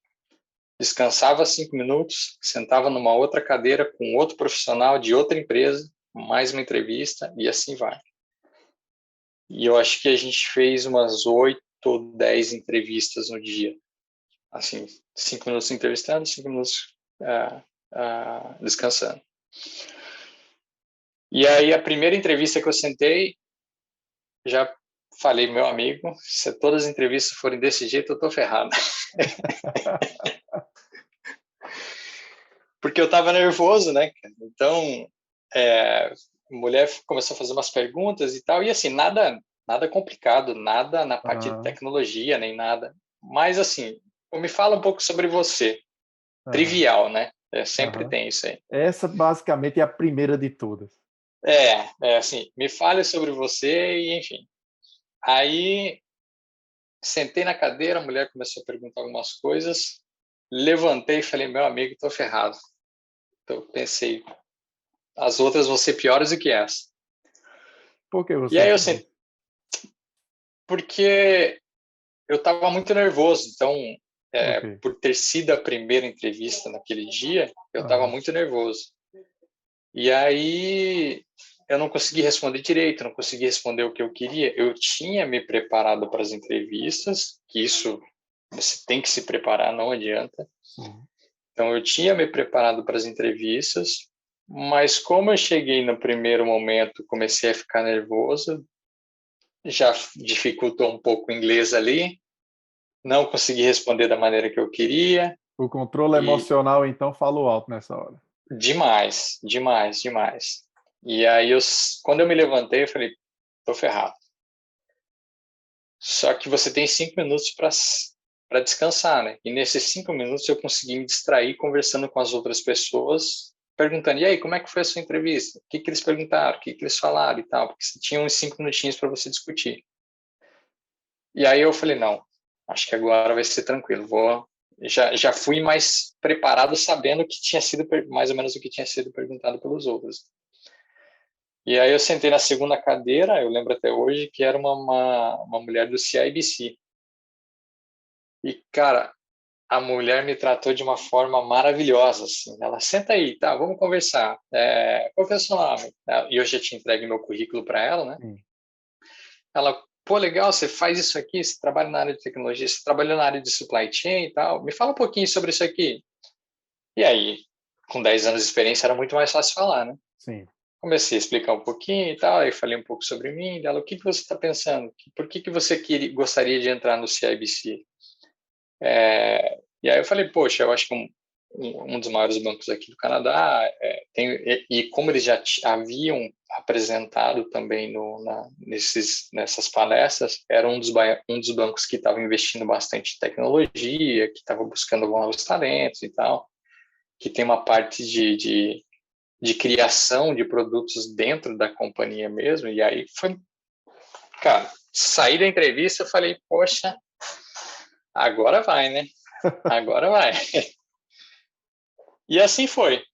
B: descansava 5 minutos, sentava numa outra cadeira com outro profissional de outra empresa, mais uma entrevista, e assim vai. E eu acho que a gente fez umas 8 ou 10 entrevistas no dia. Assim, 5 minutos entrevistando, 5 minutos descansando. E aí, a primeira entrevista que eu sentei, já falei, meu amigo, se todas as entrevistas forem desse jeito, eu tô ferrado. Porque eu tava nervoso, né? Então, a mulher começou a fazer umas perguntas e tal, e assim, nada complicado, nada na parte de tecnologia, nem nada. Mas, assim, me fala um pouco sobre você. Trivial, né? Sempre tem isso aí.
A: Essa, basicamente, é a primeira de todas.
B: Assim, me fale sobre você e, enfim. Aí, sentei na cadeira, a mulher começou a perguntar algumas coisas, levantei e falei, meu amigo, tô ferrado. Então, eu pensei, as outras vão ser piores do que essa.
A: Por que você
B: E aí, porque eu estava muito nervoso, então, por ter sido a primeira entrevista naquele dia, eu estava muito nervoso. E aí, eu não consegui responder direito, não consegui responder o que eu queria. Eu tinha me preparado para as entrevistas, que isso você tem que se preparar, não adianta. Então, eu tinha me preparado para as entrevistas, mas como eu cheguei no primeiro momento, comecei a ficar nervoso, já dificultou um pouco o inglês ali, não consegui responder da maneira que eu queria.
A: O controle emocional, então, falou alto nessa hora.
B: Demais, demais, demais. E aí, quando eu me levantei, eu falei, tô ferrado. Só que você tem 5 minutos para descansar, né? E nesses 5 minutos eu consegui me distrair conversando com as outras pessoas, perguntando, e aí, como é que foi a sua entrevista? O que eles perguntaram? O que eles falaram e tal? Porque você tinha uns 5 minutinhos para você discutir. E aí eu falei, não, acho que agora vai ser tranquilo. Já fui mais preparado sabendo que tinha sido mais ou menos o que tinha sido perguntado pelos outros. E aí eu sentei na segunda cadeira, eu lembro até hoje, que era uma mulher do CIBC. E, cara, a mulher me tratou de uma forma maravilhosa, assim. Ela, senta aí, tá, vamos conversar. Qual que é o seu nome? E eu já tinha entregue meu currículo para ela, né? Ela, pô, legal, você faz isso aqui, você trabalha na área de tecnologia, você trabalha na área de supply chain e tal. Me fala um pouquinho sobre isso aqui. E aí, com 10 anos de experiência, era muito mais fácil falar, né?
A: Sim.
B: Comecei a explicar um pouquinho e tal, aí falei um pouco sobre mim. Ela, o que você está pensando? Por que você gostaria de entrar no CIBC? E aí eu falei, poxa, eu acho que um dos maiores bancos aqui do Canadá, e como eles já haviam apresentado também nessas palestras, era um dos bancos que estava investindo bastante em tecnologia, que estava buscando novos talentos e tal, que tem uma parte de criação de produtos dentro da companhia mesmo, e aí foi, cara, saí da entrevista e falei, poxa, agora vai, né? Agora vai. E assim foi.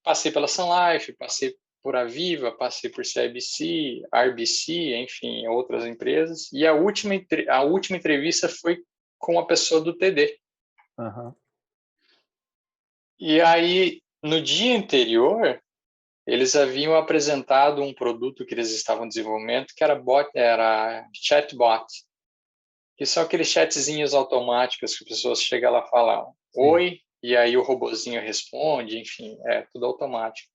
B: Passei pela Sun Life, passei por Aviva, passei por CIBC, RBC, enfim, outras empresas. E a última entrevista foi com a pessoa do TD.
A: Uhum.
B: E aí, no dia anterior, eles haviam apresentado um produto que eles estavam desenvolvendo, que era chatbot, que são aqueles chatzinhos automáticos que as pessoas chegam lá e falam oi, e aí o robozinho responde, enfim, é tudo automático.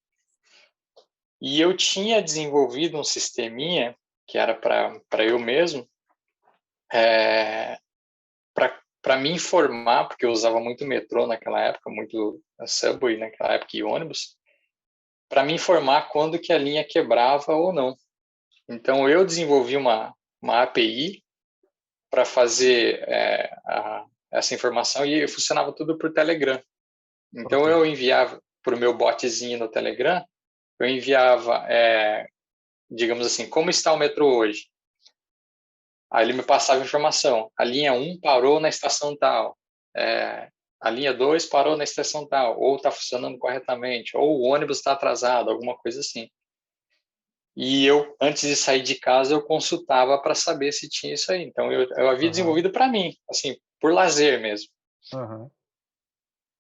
B: E eu tinha desenvolvido um sisteminha, que era para eu mesmo, para me informar, porque eu usava muito metrô naquela época, muito subway naquela época e ônibus, para me informar quando que a linha quebrava ou não. Então, eu desenvolvi uma API para fazer essa informação e funcionava tudo por Telegram. Então, eu enviava para o meu botzinho no Telegram, eu enviava, digamos assim, como está o metrô hoje? Aí ele me passava informação. A linha 1 parou na estação tal. A linha 2 parou na estação tal. Ou está funcionando corretamente. Ou o ônibus está atrasado, alguma coisa assim. E eu, antes de sair de casa, eu consultava para saber se tinha isso aí. Então, eu havia desenvolvido para mim, assim, por lazer mesmo.
A: Uhum.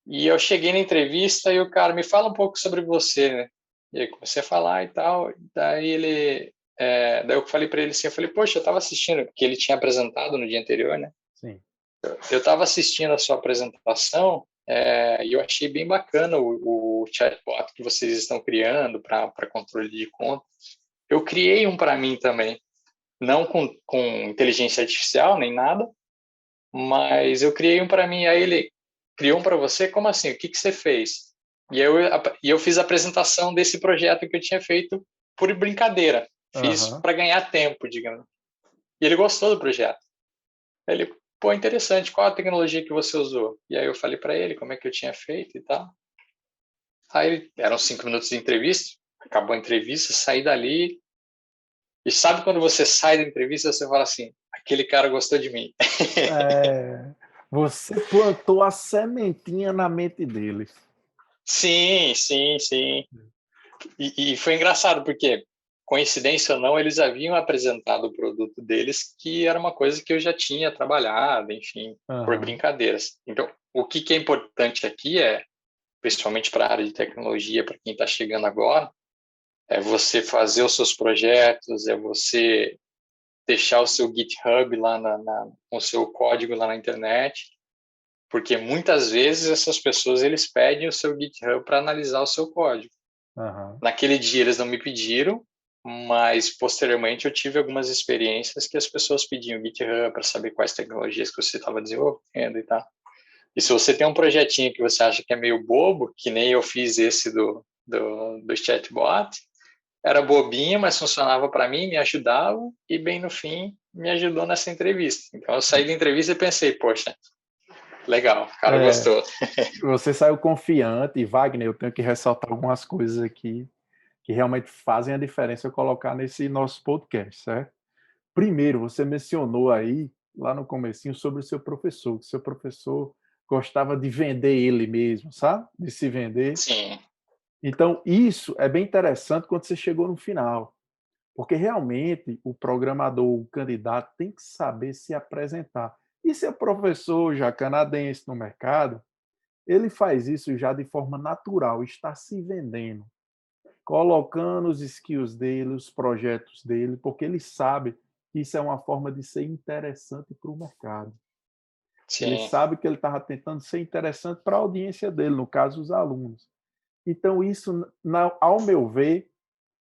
B: E eu cheguei na entrevista e o cara me fala um pouco sobre você, né? E aí comecei a falar e tal. Daí eu falei para ele assim, eu falei, poxa, eu estava assistindo, porque ele tinha apresentado no dia anterior, né?
A: Sim.
B: Eu estava assistindo a sua apresentação e eu achei bem bacana o chatbot que vocês estão criando para controle de conta. Eu criei um para mim também, não com inteligência artificial nem nada, mas eu criei um para mim. Aí ele criou um para você? Como assim? O que você fez? E eu fiz a apresentação desse projeto que eu tinha feito por brincadeira. Fiz para ganhar tempo, digamos. E ele gostou do projeto. Ele, pô, interessante, qual a tecnologia que você usou? E aí eu falei para ele como é que eu tinha feito e tal. Aí eram 5 minutos de entrevista, acabou a entrevista, saí dali. E sabe quando você sai da entrevista, você fala assim, aquele cara gostou de mim.
A: Você plantou a sementinha na mente deles.
B: Sim, sim, sim. E foi engraçado, porque, coincidência ou não, eles haviam apresentado o produto deles, que era uma coisa que eu já tinha trabalhado, enfim, por brincadeiras. Então, o que é importante aqui principalmente para a área de tecnologia, para quem está chegando agora, é você fazer os seus projetos, é você deixar o seu GitHub lá com o seu código lá na internet, porque muitas vezes essas pessoas eles pedem o seu GitHub para analisar o seu código. Naquele dia eles não me pediram, mas posteriormente eu tive algumas experiências que as pessoas pediam o GitHub para saber quais tecnologias que você estava desenvolvendo e tal. E se você tem um projetinho que você acha que é meio bobo, que nem eu fiz esse do chatbot, era bobinho, mas funcionava para mim, me ajudava, e bem no fim me ajudou nessa entrevista. Então eu saí da entrevista e pensei, poxa, legal, o cara gostou.
A: Você saiu confiante, e Wagner, eu tenho que ressaltar algumas coisas aqui que realmente fazem a diferença eu colocar nesse nosso podcast, certo? Primeiro, você mencionou aí, lá no comecinho, sobre o seu professor, que seu professor gostava de vender ele mesmo, sabe? De se vender.
B: Sim.
A: Então, isso é bem interessante quando você chegou no final, porque realmente o programador, o candidato, tem que saber se apresentar. E seu professor já canadense no mercado, ele faz isso já de forma natural, está se vendendo, colocando os skills dele, os projetos dele, porque ele sabe que isso é uma forma de ser interessante para o mercado.
B: Sim.
A: Ele sabe que ele estava tentando ser interessante para a audiência dele, no caso, os alunos. Então, isso, ao meu ver,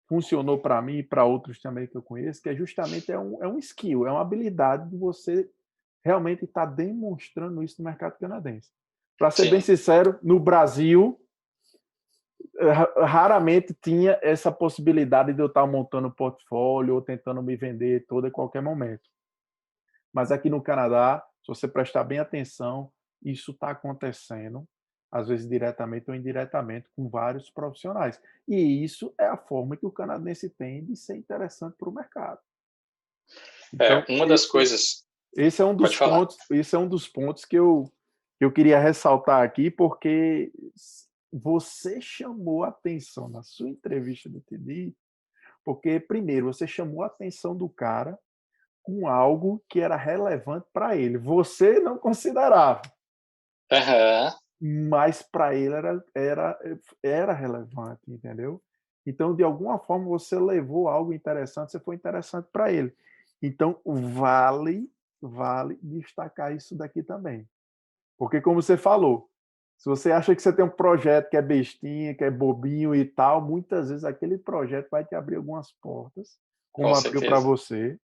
A: funcionou para mim e para outros também que eu conheço, que justamente é um skill, é uma habilidade de você realmente estar demonstrando isso no mercado canadense. Para ser bem sincero, no Brasil, raramente tinha essa possibilidade de eu estar montando portfólio ou tentando me vender todo a qualquer momento. Mas aqui no Canadá, se você prestar bem atenção, isso está acontecendo, às vezes diretamente ou indiretamente, com vários profissionais. E isso é a forma que o canadense tem de ser interessante para o mercado. Então,
B: uma das coisas...
A: Esse é um dos pontos que eu queria ressaltar aqui, porque você chamou a atenção na sua entrevista do TD, porque primeiro você chamou a atenção do cara com algo que era relevante para ele. Você não considerava,
B: Aham.
A: mas para ele era relevante, entendeu? Então, de alguma forma, você levou algo interessante, você foi interessante para ele. Então, vale destacar isso daqui também. Porque, como você falou, se você acha que você tem um projeto que é bestinha, que é bobinho e tal, muitas vezes aquele projeto vai te abrir algumas portas,
B: Com
A: como abriu para
B: certeza.
A: você.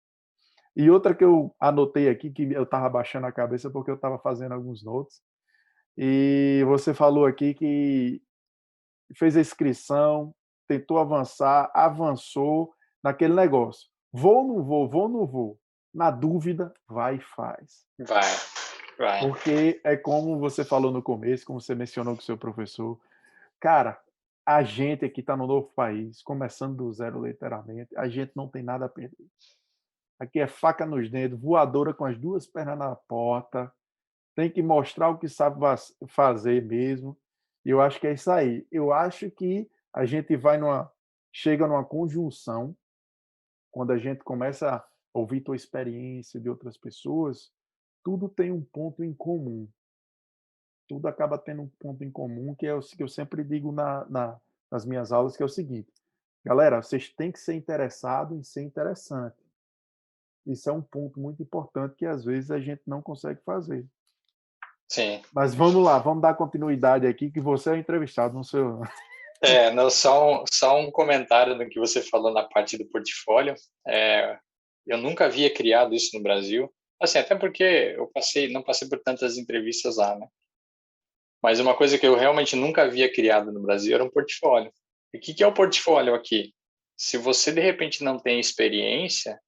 A: E outra que eu anotei aqui, que eu estava baixando a cabeça porque eu estava fazendo alguns notes, e você falou aqui que fez a inscrição, tentou avançar, avançou naquele negócio. Vou ou não vou? Vou ou não vou? Na dúvida, vai e faz.
B: Vai, vai.
A: Porque é como você falou no começo, como você mencionou com o seu professor, cara, a gente aqui está no novo país, começando do zero literalmente, a gente não tem nada a perder. Aqui é faca nos dentes, voadora com as duas pernas na porta, tem que mostrar o que sabe fazer mesmo. E eu acho que é isso aí. Eu acho que a gente chega numa conjunção, quando a gente começa a ouvir tua experiência de outras pessoas, tudo tem um ponto em comum. Tudo acaba tendo um ponto em comum, que é o que eu sempre digo nas minhas aulas, que é o seguinte: galera, vocês têm que ser interessados em ser interessante. Isso é um ponto muito importante que às vezes a gente não consegue fazer.
B: Sim.
A: Mas vamos lá, vamos dar continuidade aqui, que você é o entrevistado, não sou eu.
B: Não, só um comentário do que você falou na parte do portfólio. Eu nunca havia criado isso no Brasil. Assim, até porque não passei por tantas entrevistas lá, né? Mas uma coisa que eu realmente nunca havia criado no Brasil era um portfólio. E o que é o portfólio aqui? Se você de repente não tem experiência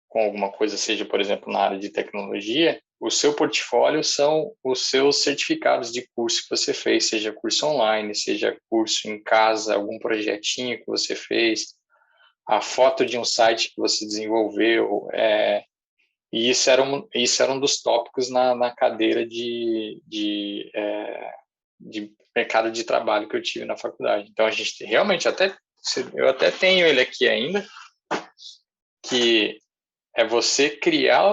B: com alguma coisa, seja, por exemplo, na área de tecnologia, o seu portfólio são os seus certificados de curso que você fez, seja curso online, seja curso em casa, algum projetinho que você fez, a foto de um site que você desenvolveu, e isso era um dos tópicos na cadeira de mercado de trabalho que eu tive na faculdade. Então, a gente realmente eu até tenho ele aqui ainda, que é você criar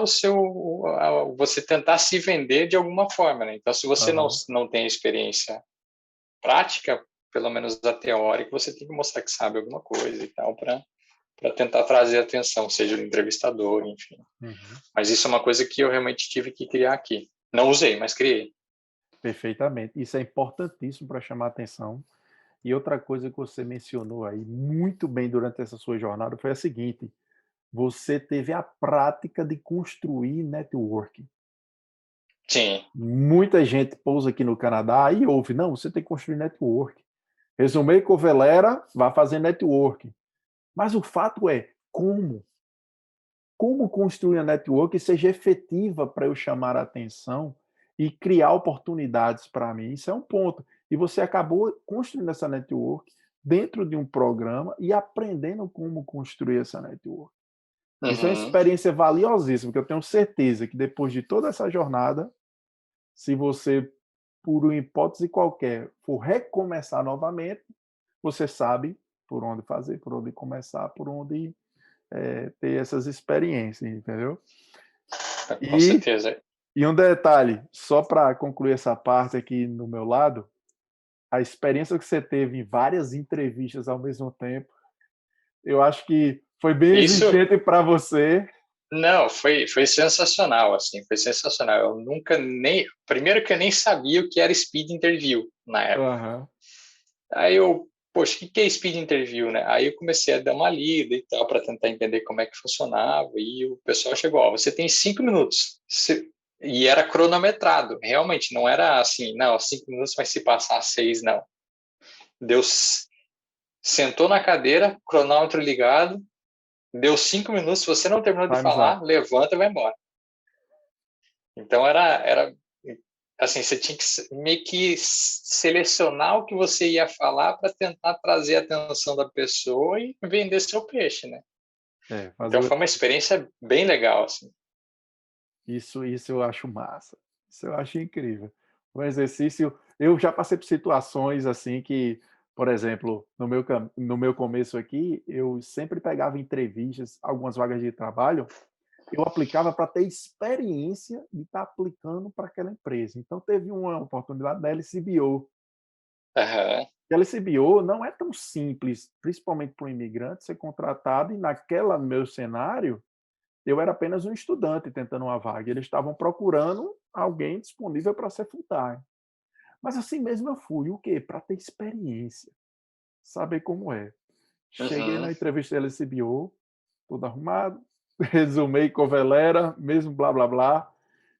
B: você tentar se vender de alguma forma, né? Então, se você
A: Aham.
B: não tem experiência prática, pelo menos a teórica, você tem que mostrar que sabe alguma coisa e tal, para tentar trazer atenção, seja do entrevistador, enfim.
A: Uhum.
B: Mas isso é uma coisa que eu realmente tive que criar aqui. Não usei, mas criei.
A: Perfeitamente. Isso é importantíssimo para chamar atenção. E outra coisa que você mencionou aí muito bem durante essa sua jornada foi a seguinte: você teve a prática de construir networking.
B: Sim.
A: Muita gente pousa aqui no Canadá e ouve, não, você tem que construir network. Resumei Covelera, vá fazer network. Mas o fato é, como? Como construir a network seja efetiva para eu chamar a atenção e criar oportunidades para mim? Isso é um ponto. E você acabou construindo essa network dentro de um programa e aprendendo como construir essa network. Isso é uma
B: Uhum.
A: experiência valiosíssima, porque eu tenho certeza que depois de toda essa jornada, se você, por uma hipótese qualquer, for recomeçar novamente, você sabe por onde fazer, por onde começar, por onde ter essas experiências, entendeu?
B: Com
A: E,
B: certeza.
A: e um detalhe, só para concluir essa parte aqui no meu lado, a experiência que você teve em várias entrevistas ao mesmo tempo, eu acho que foi bem
B: Isso,
A: exigente para você.
B: não, foi sensacional, assim, foi sensacional. Eu nunca nem, primeiro que eu nem sabia o que era speed interview na época.
A: Aham.
B: Aí eu, poxa, o que é speed interview, né? Aí eu comecei a dar uma lida e tal, para tentar entender como é que funcionava. E o pessoal chegou, ó, você tem 5 minutos. E era cronometrado, realmente, não era assim, não, 5 minutos vai se passar 6, não. Deus sentou na cadeira, cronômetro ligado, deu 5 minutos, se você não terminou de
A: Time's up.
B: falar, levanta e vai embora. Então era assim, você tinha que meio que selecionar o que você ia falar para tentar trazer a atenção da pessoa e vender seu peixe, né? Então
A: Fazer
B: foi uma experiência bem legal, assim.
A: isso eu acho massa. Isso eu acho incrível. Um exercício. Eu já passei por situações assim que, por exemplo, no meu começo aqui, eu sempre pegava entrevistas, algumas vagas de trabalho, eu aplicava para ter experiência de estar aplicando para aquela empresa. Então, teve uma oportunidade da LCBO.
B: Aham.
A: A LCBO não é tão simples, principalmente para um imigrante, ser contratado, e naquela meu cenário, eu era apenas um estudante tentando uma vaga. Eles estavam procurando alguém disponível para ser full-time. Mas assim mesmo eu fui. O quê? Para ter experiência, saber como é. Cheguei
B: Uhum.
A: na entrevista da LCBO, tudo arrumado, resumei covelera, mesmo blá blá blá.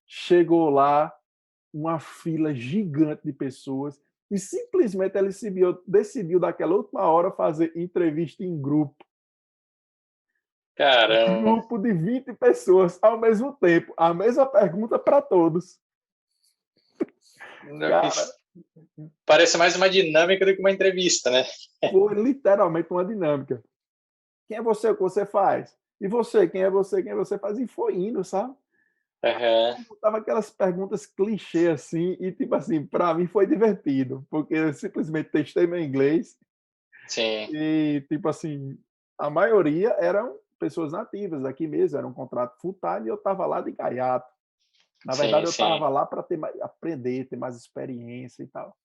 A: Chegou lá, uma fila gigante de pessoas, e simplesmente a LCBO decidiu, daquela última hora, fazer entrevista em grupo.
B: Caramba.
A: Grupo de 20 pessoas ao mesmo tempo, a mesma pergunta para todos. Cara,
B: Parece mais uma dinâmica do que uma entrevista, né?
A: foi literalmente uma dinâmica. Quem é você? O que você faz? E você? Quem é você? Quem é você faz? E foi indo, sabe?
B: Aham.
A: Tava aquelas perguntas clichê assim, e tipo assim, para mim foi divertido, porque eu simplesmente testei meu inglês
B: Sim,
A: e, tipo assim, a maioria eram pessoas nativas aqui mesmo, era um contrato full time e eu estava lá de gaiato. Na
B: sim,
A: verdade, eu
B: sim.
A: estava lá para ter aprender, ter mais experiência e tal.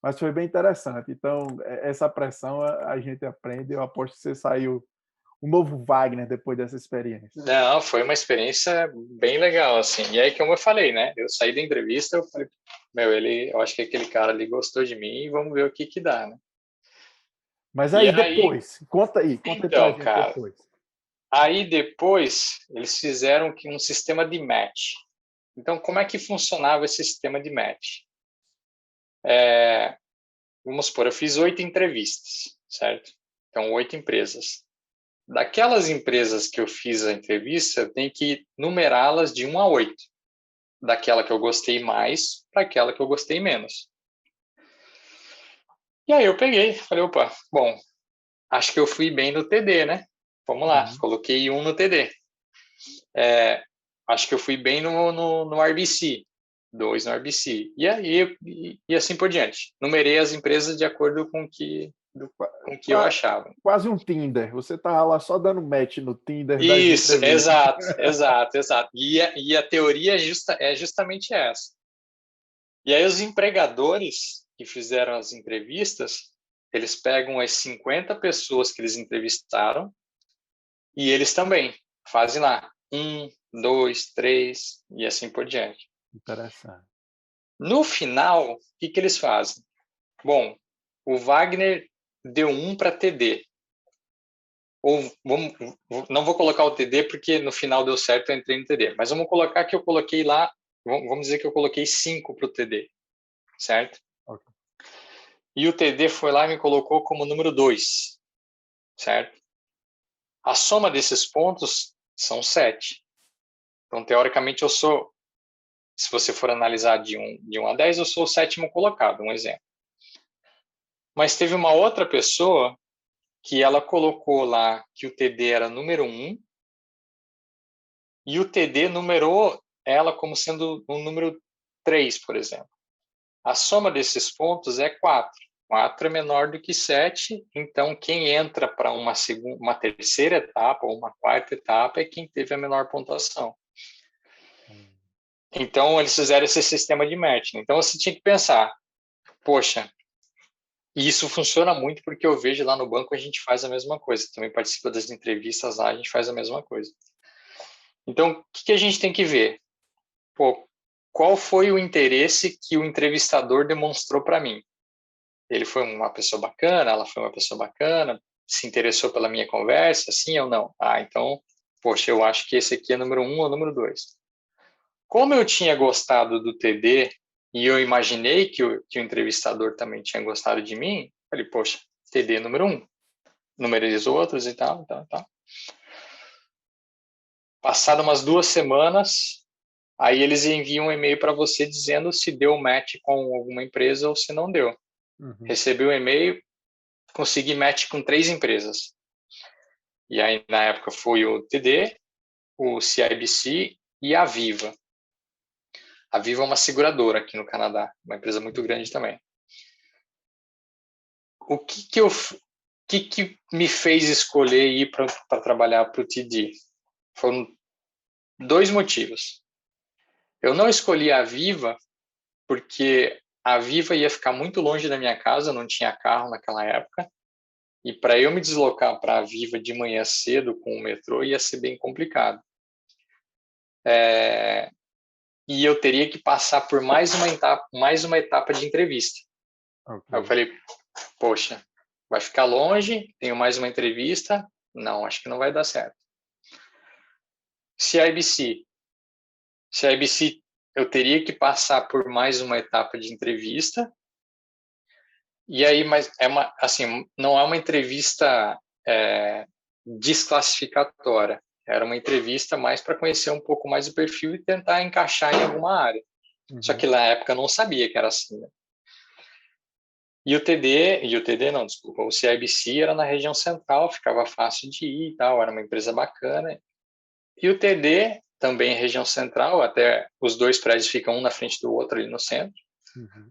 A: Mas foi bem interessante. Então, essa pressão a gente aprende. Eu aposto que você saiu um novo Wagner depois dessa experiência.
B: Não, foi uma experiência bem legal, assim. E aí, como eu falei, né? Eu saí da entrevista, eu falei, meu, eu acho que aquele cara ali gostou de mim e vamos ver o que que dá, né?
A: Mas
B: E
A: aí
B: aí,
A: depois, conta aí pra
B: então,
A: gente
B: cara,
A: depois.
B: aí depois eles fizeram um sistema de match. Então, como é que funcionava esse sistema de match? Vamos supor, eu fiz 8 entrevistas, certo? Então, 8 empresas. Daquelas empresas que eu fiz a entrevista, eu tenho que numerá-las de 1 a 8. Daquela que eu gostei mais para aquela que eu gostei menos. E aí eu peguei, falei, opa, bom, acho que eu fui bem no TD, né? Vamos lá,
A: Uhum.
B: coloquei 1 no TD. Acho que eu fui bem no RBC, 2 no RBC. E aí, e assim por diante. Numerei as empresas de acordo com que eu achava.
A: Quase um Tinder. Você tá lá só dando match no Tinder das
B: Isso,
A: entrevistas.
B: exato, exato, exato. E a teoria é justamente essa. E aí os empregadores que fizeram as entrevistas, eles pegam as 50 pessoas que eles entrevistaram e eles também fazem lá 1, 2, 3 e assim por diante.
A: Interessante.
B: No final, o que eles fazem? Bom, o Wagner deu 1 para TD. Ou não vou colocar o TD porque no final deu certo, eu entrei no TD. Mas vamos colocar que eu coloquei lá, vamos dizer que eu coloquei 5 para o TD, certo?
A: Ok.
B: E o TD foi lá e me colocou como número 2, certo? A soma desses pontos são 7. Então, teoricamente, se você for analisar de 1 a 10, eu sou o 7º colocado, um exemplo. Mas teve uma outra pessoa que ela colocou lá que o TD era número 1 e o TD numerou ela como sendo um número 3, por exemplo. A soma desses pontos é 4. 4 é menor do que 7, então quem entra para uma terceira etapa ou uma quarta etapa é quem teve a menor pontuação. Então, eles fizeram esse sistema de matching. Então, você tinha que pensar, poxa, e isso funciona muito porque eu vejo lá no banco a gente faz a mesma coisa. Também participa das entrevistas lá, a gente faz a mesma coisa. Então, o que a gente tem que ver? Pô, qual foi o interesse que o entrevistador demonstrou para mim? Ele foi uma pessoa bacana, ela foi uma pessoa bacana, se interessou pela minha conversa, sim ou não? Ah, então, poxa, eu acho que esse aqui é número 1 ou número 2. Como eu tinha gostado do TD e eu imaginei que o entrevistador também tinha gostado de mim, falei, poxa, TD número 1, numerei os outros e tal, tal, tal. Passado umas 2 semanas, aí eles enviam um e-mail para você dizendo se deu match com alguma empresa ou se não deu.
A: Uhum.
B: Recebi o e-mail, consegui match com 3 empresas. E aí, na época, foi o TD, o CIBC e a Viva. A Viva é uma seguradora aqui no Canadá, uma empresa muito grande também. O que me fez escolher ir para trabalhar para o TD? Foram 2 motivos. Eu não escolhi a Viva porque a Viva ia ficar muito longe da minha casa, não tinha carro naquela época, e para eu me deslocar para a Viva de manhã cedo com o metrô ia ser bem complicado. E eu teria que passar por mais uma etapa de entrevista.
A: Ok.
B: Aí eu falei, poxa, vai ficar longe, tenho mais uma entrevista, não, acho que não vai dar certo. CIBC eu teria que passar por mais uma etapa de entrevista, e aí, mas assim, não é uma entrevista desclassificatória, era uma entrevista mais para conhecer um pouco mais o perfil e tentar encaixar em alguma área. Só que na época eu não sabia que era assim, né? E o TD não, desculpa, o CIBC era na região central, ficava fácil de ir e tal, era uma empresa bacana. E o TD, também em região central, até os 2 prédios ficam um na frente do outro ali no centro.
A: Uhum.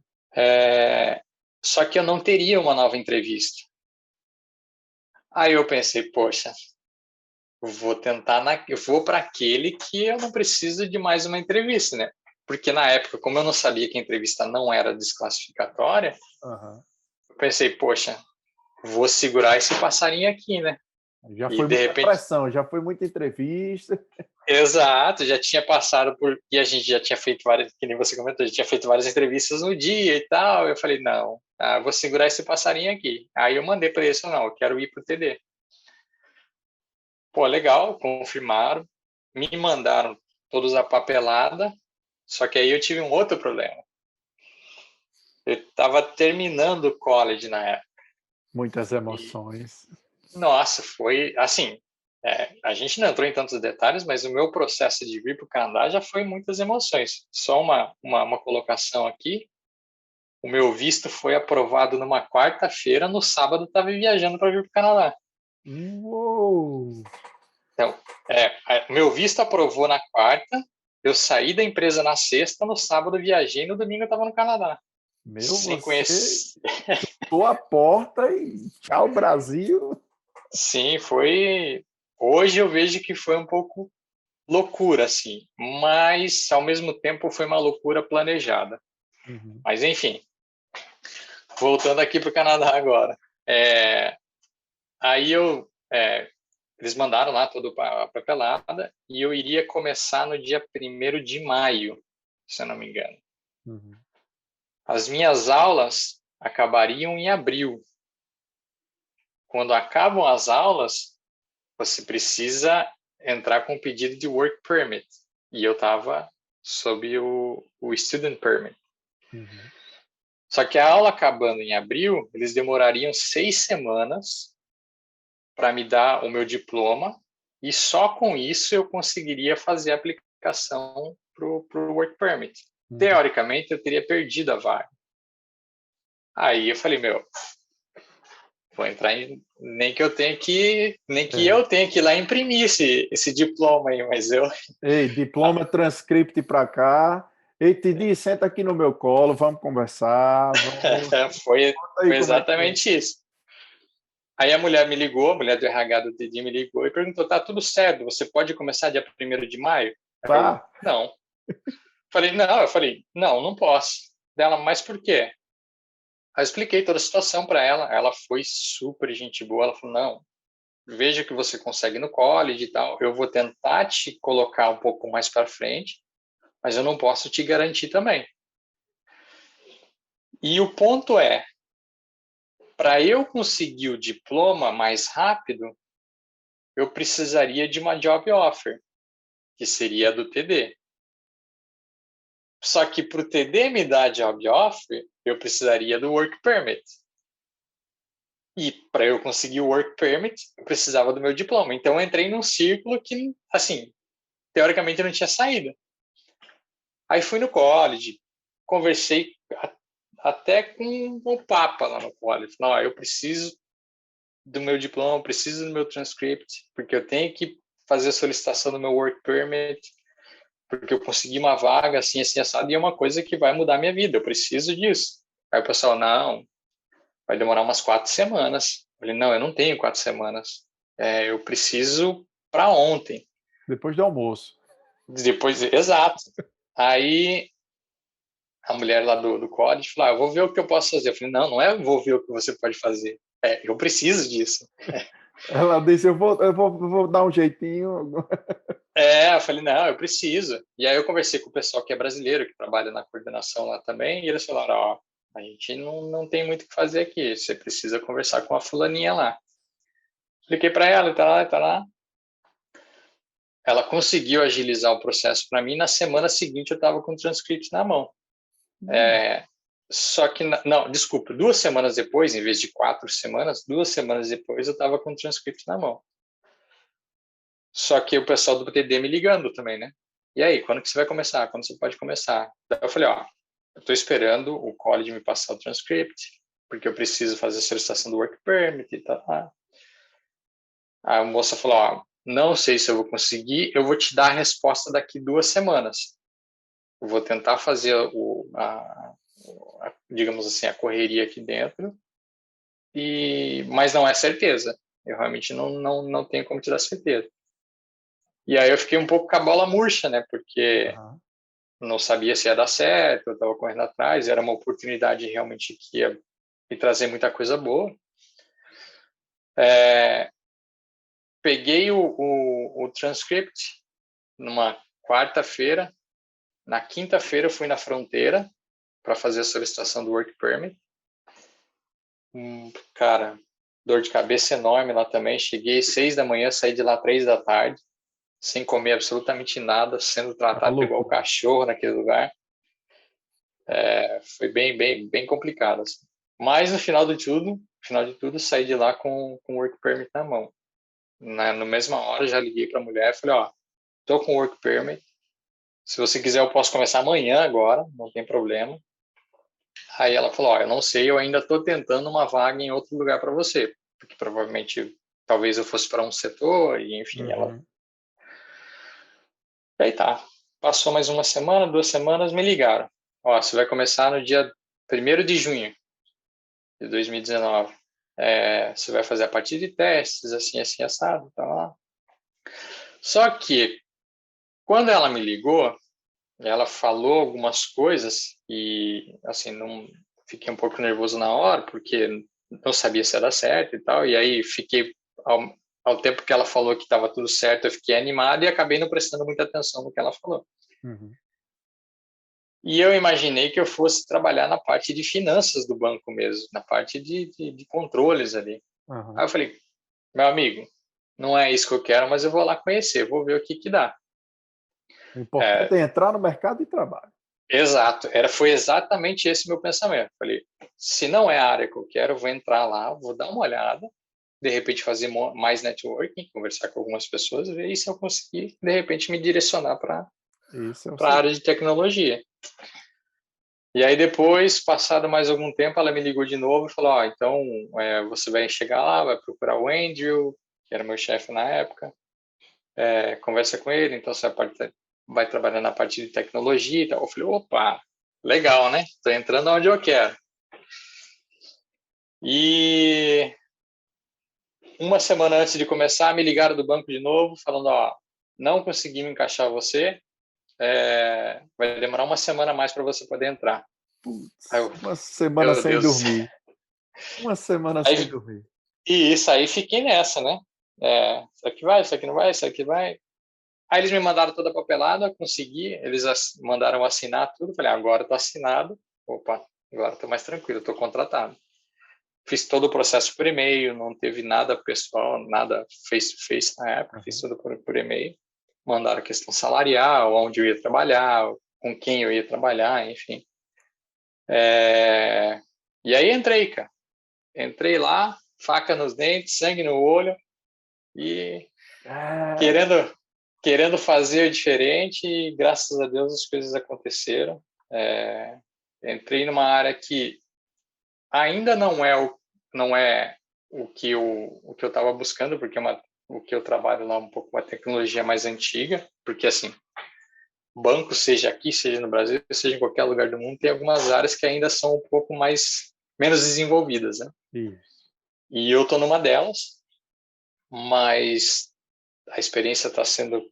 B: Só que eu não teria uma nova entrevista. Aí eu pensei, poxa, eu vou para aquele que eu não preciso de mais uma entrevista, né? Porque na época, como eu não sabia que a entrevista não era desclassificatória, eu pensei, poxa, vou segurar esse passarinho aqui, né?
A: Já
B: E
A: foi
B: de
A: muita
B: repente,
A: pressão, já foi muita entrevista.
B: exato, já tinha passado e a gente já tinha feito várias, que nem você comentou, já tinha feito várias entrevistas no dia e tal. Eu falei, não, vou segurar esse passarinho aqui. Aí eu mandei para eles, não, eu quero ir pro TD. Pô, legal, confirmaram, me mandaram todos a papelada, só que aí eu tive um outro problema. Eu estava terminando o college na época.
A: Muitas
B: E,
A: emoções.
B: nossa, foi assim. A gente não entrou em tantos detalhes, mas o meu processo de vir para o Canadá já foi muitas emoções. Só uma colocação aqui. O meu visto foi aprovado numa quarta-feira, no sábado estava viajando para vir para o Canadá.
A: Uou!
B: Então, o meu visto aprovou na quarta, eu saí da empresa na sexta, no sábado viajei, no domingo eu estava no Canadá. Sem
A: Você
B: conhecer.
A: chutou a porta e tchau, Brasil.
B: Sim, foi. Hoje eu vejo que foi um pouco loucura, assim, mas ao mesmo tempo foi uma loucura planejada.
A: Uhum.
B: Mas enfim, voltando aqui para o Canadá agora. Aí eles mandaram lá toda a papelada e eu iria começar no dia 1º de maio, se eu não me engano.
A: Uhum.
B: As minhas aulas acabariam em abril. Quando acabam as aulas, você precisa entrar com um pedido de work permit. E eu estava sob o student permit.
A: Uhum.
B: Só que a aula acabando em abril, eles demorariam 6 semanas para me dar o meu diploma e só com isso eu conseguiria fazer a aplicação para o work permit.
A: Uhum.
B: Teoricamente, eu teria perdido a vaga. Aí eu falei, vou entrar nem que eu tenha que ir lá imprimir esse diploma aí, mas eu.
A: Ei, diploma transcript para cá. Ei, Tidi, senta aqui no meu colo, vamos conversar. Vamos...
B: foi
A: Conta aí como é que foi.
B: exatamente isso. Aí a mulher me ligou, a mulher do RH do Didi me ligou e perguntou: tá tudo certo, você pode começar dia 1º de maio? Eu,
A: Tá?
B: não. Eu falei, não, não posso. Dela, mas por quê? Aí eu expliquei toda a situação para ela foi super gente boa, ela falou, não, veja que você consegue no college e tal, eu vou tentar te colocar um pouco mais para frente, mas eu não posso te garantir também. E o ponto é, para eu conseguir o diploma mais rápido, eu precisaria de uma job offer, que seria do TD. Só que para o TD me dar job offer, eu precisaria do work permit. E para eu conseguir o work permit, eu precisava do meu diploma. Então eu entrei num círculo que, assim, teoricamente não tinha saída. Aí fui no college, conversei até com o Papa lá no college. Não, eu preciso do meu diploma, eu preciso do meu transcript, porque eu tenho que fazer a solicitação do meu work permit. porque eu consegui uma vaga assim, assim, assado, e é uma coisa que vai mudar minha vida, eu preciso disso. Aí o pessoal, não, vai demorar umas 4 semanas. Eu falei, não, eu não tenho 4 semanas. Eu preciso para ontem.
A: Depois do almoço.
B: Depois, exato. Aí a mulher lá do college falou, eu vou ver o que eu posso fazer. Eu falei, não, não é eu vou ver o que você pode fazer. Eu preciso disso.
A: Ela disse, eu vou dar um jeitinho.
B: Eu falei, não, eu preciso. E aí eu conversei com o pessoal que é brasileiro, que trabalha na coordenação lá também, e eles falaram, ó, a gente não tem muito o que fazer aqui, você precisa conversar com a fulaninha lá. Expliquei para ela, tá lá, tá lá. Ela conseguiu agilizar o processo para mim, na semana seguinte eu estava com o transcript na mão. Só que, não, desculpa, 2 semanas depois, em vez de 4 semanas, 2 semanas depois eu estava com o transcript na mão. Só que o pessoal do TD me ligando também, né? E aí, quando que você vai começar? Quando você pode começar? Daí eu falei, ó, eu estou esperando o college me passar o transcript, porque eu preciso fazer a solicitação do work permit e tal. Aí a moça falou, ó, não sei se eu vou conseguir, eu vou te dar a resposta daqui 2 semanas. Eu vou tentar fazer digamos assim, a correria aqui dentro, mas não é certeza. Eu realmente não tenho como te dar certeza. E aí eu fiquei um pouco com a bola murcha, né? Porque não sabia se ia dar certo, eu estava correndo atrás, era uma oportunidade realmente que ia me trazer muita coisa boa. Peguei o transcript numa quarta-feira, na quinta-feira eu fui na fronteira para fazer a solicitação do work permit. Cara, dor de cabeça enorme lá também. Cheguei 6 da manhã, saí de lá 3 da tarde, sem comer absolutamente nada, sendo tratado igual cachorro naquele lugar. Foi bem complicado. Assim. Mas no final de tudo, saí de lá com o work permit na mão. Na mesma hora, já liguei para a mulher e falei, ó, tô com o work permit. Se você quiser, eu posso começar amanhã agora, não tem problema. Aí ela falou, ó, eu não sei, eu ainda estou tentando uma vaga em outro lugar para você, porque provavelmente, talvez eu fosse para um setor, e enfim, ela... E aí tá, passou mais uma semana, 2 semanas, me ligaram. Ó, você vai começar no dia 1º de junho de 2019. Você vai fazer a partir de testes, assim, assim, assado, tá lá. Só que, quando ela me ligou, ela falou algumas coisas e, assim, não fiquei um pouco nervoso na hora, porque não sabia se era certo e tal, e aí fiquei, ao tempo que ela falou que estava tudo certo, eu fiquei animado e acabei não prestando muita atenção no que ela falou. E eu imaginei que eu fosse trabalhar na parte de finanças do banco mesmo, na parte de controles ali. Aí eu falei, meu amigo, não é isso que eu quero, mas eu vou lá conhecer, vou ver o que dá.
A: O importante é entrar no mercado de trabalho.
B: Exato, foi exatamente esse meu pensamento. Falei, se não é a área que eu quero, eu vou entrar lá, vou dar uma olhada, de repente fazer mais networking, conversar com algumas pessoas, ver se eu conseguir, de repente, me direcionar para a área de tecnologia. E aí depois, passado mais algum tempo, ela me ligou de novo e falou, então você vai chegar lá, vai procurar o Andrew, que era meu chefe na época, conversa com ele, então você vai trabalhar na parte de tecnologia e tal. Eu falei, opa, legal, né? Estou entrando onde eu quero. E uma semana antes de começar, me ligaram do banco de novo, falando, não conseguimos encaixar você, vai demorar uma semana a mais para você poder entrar.
A: Uma semana sem dormir. Uma semana sem dormir.
B: E isso aí, fiquei nessa, né? Isso aqui vai, isso aqui não vai, isso aqui vai. Aí eles me mandaram toda a papelada, consegui, eles mandaram assinar tudo, falei, agora estou assinado, opa, agora estou mais tranquilo, estou contratado. Fiz todo o processo por e-mail, não teve nada pessoal, nada face-to-face na época, fiz tudo por e-mail. Mandaram questão salarial, onde eu ia trabalhar, com quem eu ia trabalhar, enfim. E aí entrei, cara. Entrei lá, faca nos dentes, sangue no olho e querendo fazer diferente e graças a Deus as coisas aconteceram. Entrei numa área que ainda não é o que eu estava buscando, porque o que eu trabalho lá é um pouco uma tecnologia mais antiga, porque assim, banco, seja aqui, seja no Brasil, seja em qualquer lugar do mundo, tem algumas áreas que ainda são um pouco menos desenvolvidas, né?
A: Isso.
B: E eu estou numa delas, mas a experiência está sendo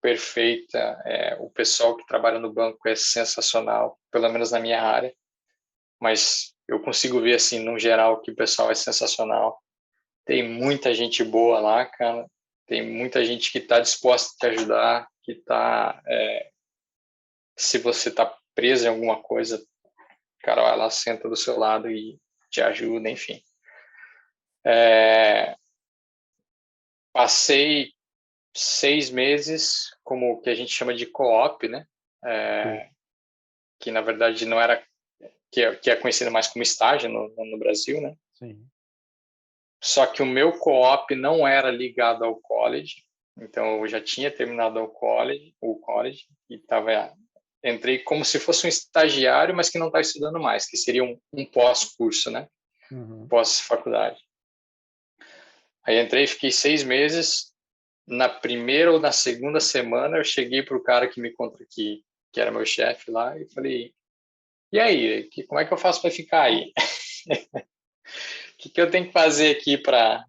B: perfeita. O pessoal que trabalha no banco é sensacional, pelo menos na minha área. Mas eu consigo ver, assim, no geral, que o pessoal é sensacional. Tem muita gente boa lá, cara. Tem muita gente que está disposta a te ajudar, que está... se você está preso em alguma coisa, o cara vai lá, senta do seu lado e te ajuda, enfim. Passei 6 meses como o que a gente chama de co-op, né? Que na verdade não era, que é conhecido mais como estágio no Brasil, né?
A: Sim.
B: Só que o meu co-op não era ligado ao college, então eu já tinha terminado o college e entrei como se fosse um estagiário, mas que não estava estudando mais, que seria um pós-curso, né?
A: Uhum.
B: Pós-faculdade. Aí entrei, fiquei 6 meses. Na primeira ou na segunda semana, eu cheguei para o cara que era meu chefe lá, e falei: e aí, como é que eu faço para ficar aí? O que eu tenho que fazer aqui para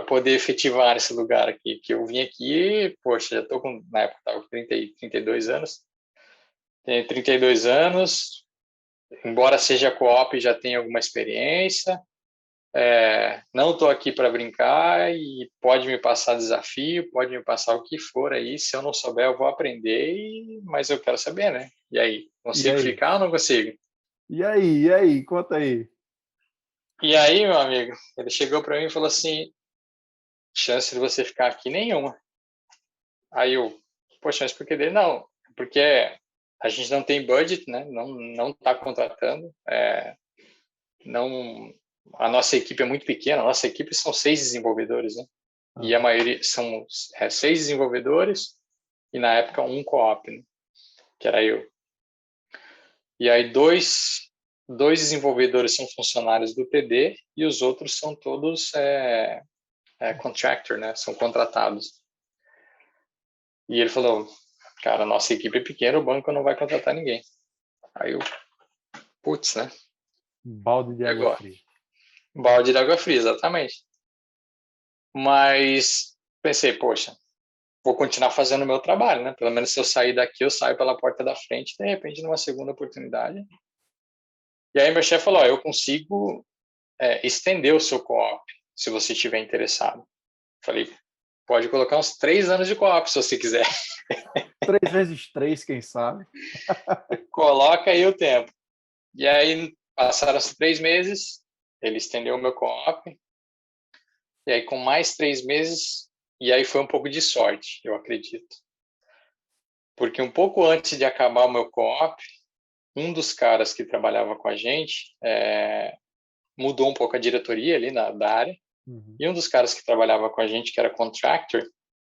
B: poder efetivar esse lugar aqui? Que eu vim aqui, poxa, já estou com, na época, estava com 32 anos. Tenho 32 anos, embora seja co-op, já tenho alguma experiência. Não estou aqui para brincar e pode me passar desafio, pode me passar o que for aí. Se eu não souber, eu vou aprender, mas eu quero saber, né? E aí,
A: E
B: consigo
A: aí?
B: ficar ou não consigo?
A: E aí? E aí? Conta aí.
B: E aí, meu amigo, ele chegou para mim e falou assim: chance de você ficar aqui nenhuma. Aí eu, poxa, mas por que dele? Não, porque a gente não tem budget, né? Não está contratando. Não, a nossa equipe é muito pequena. A nossa equipe são 6 desenvolvedores, né? E a maioria são 6 desenvolvedores e na época um co-op, né? Que era eu. E aí dois desenvolvedores são funcionários do TD e os outros são todos contractor, né? São contratados. E ele falou: cara, nossa equipe é pequena, o banco não vai contratar ninguém. Aí eu, putz, né?
A: Balde de
B: E
A: água
B: agora?
A: fria.
B: Balde de água fria, exatamente. Mas pensei, poxa, vou continuar fazendo o meu trabalho, né? Pelo menos se eu sair daqui, eu saio pela porta da frente, de repente, numa segunda oportunidade. E aí meu chefe falou: eu consigo estender o seu co-op, se você estiver interessado. Falei: pode colocar uns 3 anos de co-op, se você quiser.
A: 3 vezes 3, quem sabe?
B: Coloca aí o tempo. E aí passaram os 3 meses, ele estendeu o meu co-op. E aí com mais 3 meses, e aí foi um pouco de sorte, eu acredito. Porque um pouco antes de acabar o meu co-op, um dos caras que trabalhava com a gente mudou um pouco a diretoria ali da área.
A: Uhum.
B: E um dos caras que trabalhava com a gente, que era contractor,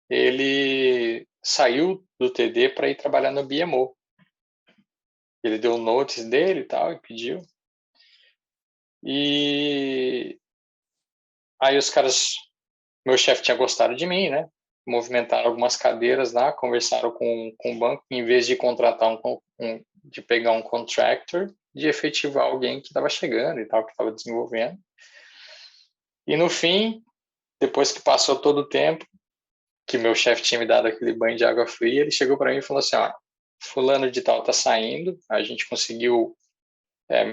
B: ele saiu do TD para ir trabalhar no BMO. Ele deu o notice dele e tal, e pediu. E aí os caras, meu chefe tinha gostado de mim, né? Movimentaram algumas cadeiras lá, conversaram com o banco, em vez de contratar de pegar um contractor, de efetivar alguém que estava chegando e tal, que estava desenvolvendo. E no fim, depois que passou todo o tempo, que meu chefe tinha me dado aquele banho de água fria, ele chegou para mim e falou assim: ó, fulano de tal tá saindo, a gente conseguiu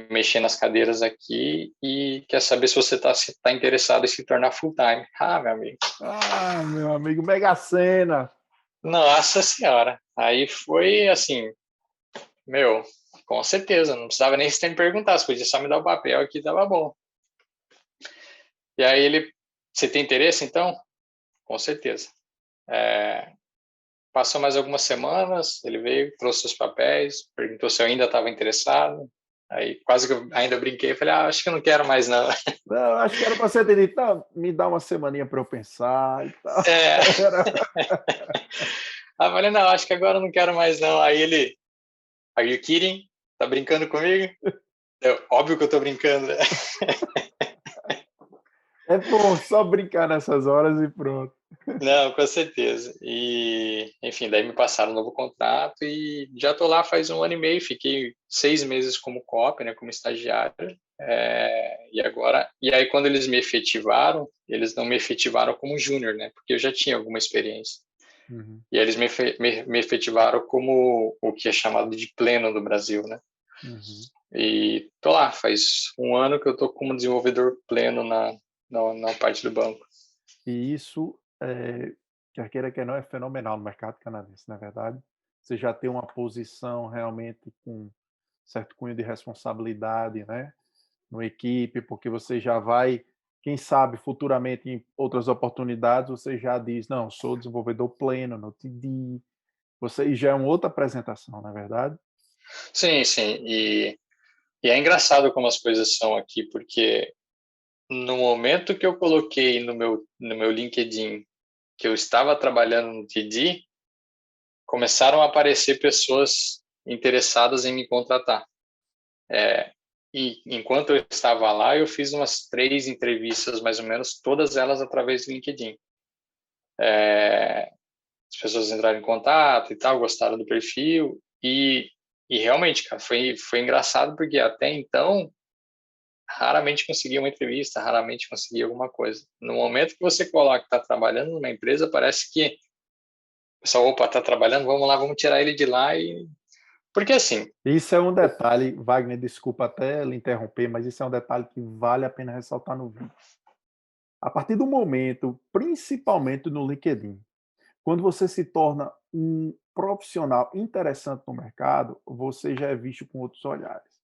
B: mexer nas cadeiras aqui e quer saber se você se tá interessado em se tornar full time. Ah, meu amigo.
A: Ah, meu amigo, Mega Sena.
B: Nossa senhora. Aí foi assim, meu, com certeza, não precisava nem se ter me perguntado, podia só me dar o papel aqui, tava bom. E aí ele, você tem interesse então? Com certeza. Passou mais algumas semanas, ele veio, trouxe os papéis, perguntou se eu ainda estava interessado. Aí quase que eu ainda brinquei, falei: acho que eu não quero mais não.
A: Não, acho que era para você ter dito, não, me dá uma semaninha para eu pensar e tal.
B: É.
A: Era...
B: Aí eu falei: não, acho que agora eu não quero mais não. Aí ele: are you kidding? Tá brincando comigo? Óbvio que eu tô brincando.
A: É bom só brincar nessas horas e pronto.
B: Não, com certeza. E, enfim, daí me passaram um novo contrato e já tô lá faz 1 ano e meio, fiquei 6 meses como copy, né, como estagiário. E aí quando eles me efetivaram, eles não me efetivaram como júnior, né, porque eu já tinha alguma experiência.
A: Uhum,
B: E aí eles me efetivaram como o que é chamado de pleno do Brasil, né.
A: uhum.
B: E tô lá, faz 1 ano que eu tô como desenvolvedor pleno na parte do banco.
A: E isso, quer queira, quer não, é fenomenal no mercado canadense, não é verdade? Você já tem uma posição realmente com certo cunho de responsabilidade, né, numa equipe, porque você já vai, quem sabe futuramente em outras oportunidades, você já diz: "Não, sou desenvolvedor pleno no TD", você e já é uma outra apresentação, não é verdade?
B: Sim, sim. E é engraçado como as coisas são aqui, porque no momento que eu coloquei no meu LinkedIn que eu estava trabalhando no TD, começaram a aparecer pessoas interessadas em me contratar. E enquanto eu estava lá, eu fiz umas 3 entrevistas, mais ou menos, todas elas através do LinkedIn. As pessoas entraram em contato e tal, gostaram do perfil, e realmente, cara, foi engraçado, porque até então raramente conseguia uma entrevista, raramente conseguia alguma coisa. No momento que você coloca que está trabalhando numa empresa, parece que o pessoal, opa, está trabalhando, vamos lá, vamos tirar ele de lá. Porque assim,
A: Isso é um detalhe, Wagner, desculpa até lhe interromper, mas isso é um detalhe que vale a pena ressaltar no vídeo. A partir do momento, principalmente no LinkedIn, quando você se torna um profissional interessante no mercado, você já é visto com outros olhares.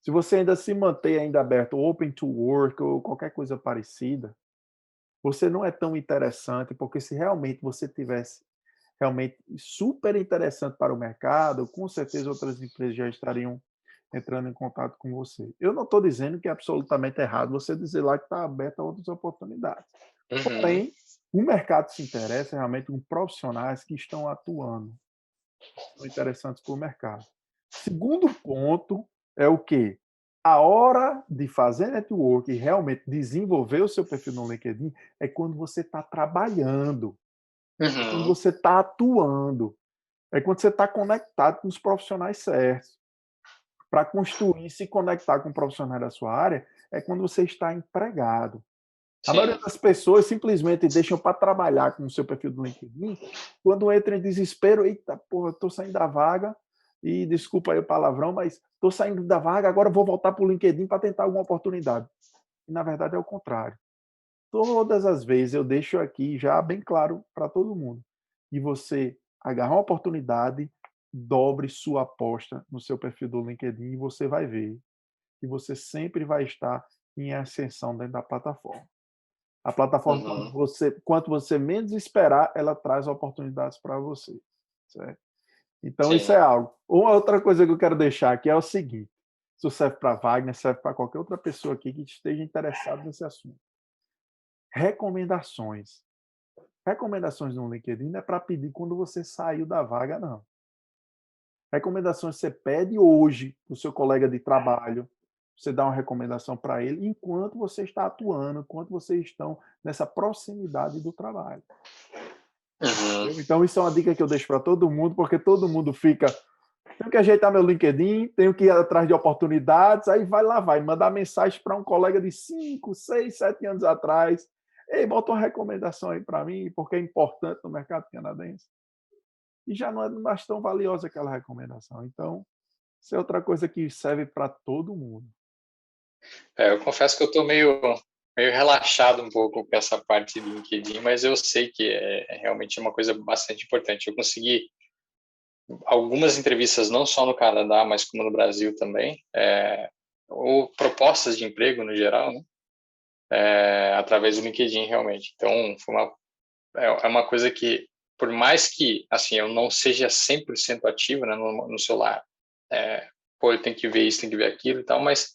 A: Se você ainda se mantém ainda aberto, open to work ou qualquer coisa parecida, você não é tão interessante, porque se realmente você tivesse realmente super interessante para o mercado, com certeza outras empresas já estariam entrando em contato com você. Eu não estou dizendo que é absolutamente errado você dizer lá que está aberto a outras oportunidades.
B: uhum,
A: Porém, o mercado se interessa realmente com profissionais que estão atuando, são interessantes para o mercado. Segundo ponto é o quê? A hora de fazer network e realmente desenvolver o seu perfil no LinkedIn é quando você está trabalhando, é quando
B: uhum,
A: você está atuando, é quando você está conectado com os profissionais certos. Para construir e se conectar com profissionais da sua área, é quando você está empregado. A maioria
B: sim,
A: das pessoas simplesmente deixam para trabalhar com o seu perfil do LinkedIn, quando entra em desespero: "Eita porra, estou saindo da vaga e desculpa aí o palavrão, mas estou saindo da vaga, agora vou voltar para o LinkedIn para tentar alguma oportunidade". E na verdade é o contrário. Todas as vezes eu deixo aqui já bem claro para todo mundo, que você agarrar uma oportunidade, dobre sua aposta no seu perfil do LinkedIn e você vai ver que você sempre vai estar em ascensão dentro da plataforma. A plataforma,
B: uhum,
A: quanto você menos esperar, ela traz oportunidades para você, certo? Então isso é
B: sim,
A: algo. Uma outra coisa que eu quero deixar aqui é o seguinte, isso serve para Wagner, serve para qualquer outra pessoa aqui que esteja interessado nesse assunto. Recomendações. Recomendações no LinkedIn não é para pedir quando você saiu da vaga, não. Recomendações você pede hoje para o seu colega de trabalho, você dá uma recomendação para ele enquanto você está atuando, enquanto vocês estão nessa proximidade do trabalho.
B: uhum,
A: Entendeu? Então, isso é uma dica que eu deixo para todo mundo, porque todo mundo fica. Tenho que ajeitar meu LinkedIn, tenho que ir atrás de oportunidades, aí vai lá, vai mandar mensagem para um colega de 5, 6, 7 anos atrás. Ei, bota uma recomendação aí para mim, porque é importante no mercado canadense. E já não é mais tão valiosa aquela recomendação. Então, isso é outra coisa que serve para todo mundo.
B: Eu confesso que eu estou meio relaxado um pouco com essa parte do LinkedIn, mas eu sei que é realmente uma coisa bastante importante. Eu consegui algumas entrevistas, não só no Canadá, mas como no Brasil também, ou propostas de emprego no geral, né? Através do LinkedIn, realmente. Então, é uma coisa que, por mais que assim, eu não seja 100% ativo, né, no celular, eu tenho que ver isso, tenho que ver aquilo e tal, mas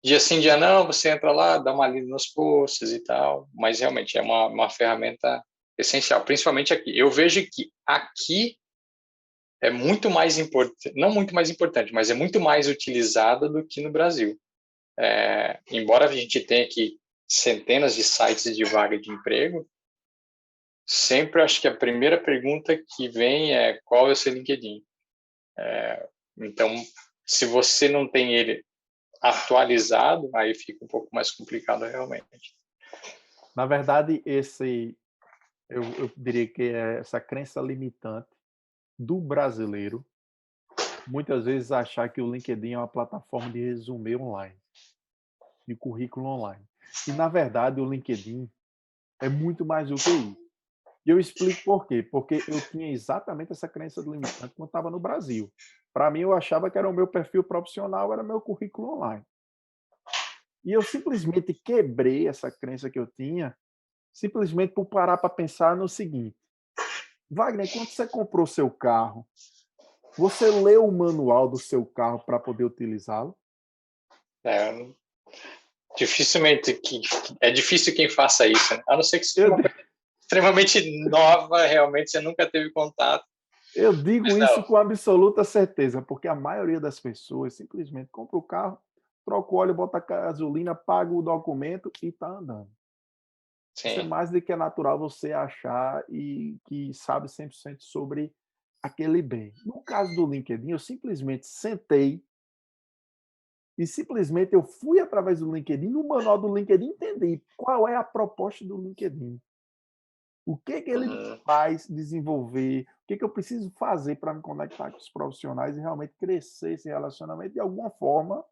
B: dia sim, dia não, você entra lá, dá uma lida nos posts e tal, mas realmente é uma ferramenta essencial, principalmente aqui. Eu vejo que aqui é muito mais importante, não muito mais importante, mas é muito mais utilizada do que no Brasil. Embora a gente tenha aqui centenas de sites de vaga de emprego, sempre acho que a primeira pergunta que vem é qual é o seu LinkedIn? Então, se você não tem ele atualizado, aí fica um pouco mais complicado realmente.
A: Na verdade, eu diria que é essa crença limitante do brasileiro, muitas vezes achar que o LinkedIn é uma plataforma de resumê online, de currículo online. E, na verdade, o LinkedIn é muito mais do que isso. E eu explico por quê. Porque eu tinha exatamente essa crença limitante quando estava no Brasil. Para mim, eu achava que era o meu perfil profissional, era meu currículo online. E eu simplesmente quebrei essa crença que eu tinha, simplesmente por parar para pensar no seguinte: Wagner, quando você comprou seu carro, você leu o manual do seu carro para poder utilizá-lo?
B: É, dificilmente é difícil quem faça isso, né? A não ser que seja
A: Eu,
B: uma coisa extremamente nova, realmente você nunca teve contato.
A: eu
B: Mas
A: digo isso
B: não,
A: com absoluta certeza, porque a maioria das pessoas simplesmente compra o carro, troca o óleo, bota a gasolina, paga o documento e está andando. Isso é
B: sim.
A: mais do que é natural você achar e que sabe 100% sobre aquele bem. No caso do LinkedIn, eu simplesmente sentei e simplesmente eu fui através do LinkedIn, no manual do LinkedIn, entender qual é a proposta do LinkedIn. O que que ele me
B: Uhum.
A: faz desenvolver? O que que eu preciso fazer para me conectar com os profissionais e realmente crescer esse relacionamento de alguma forma,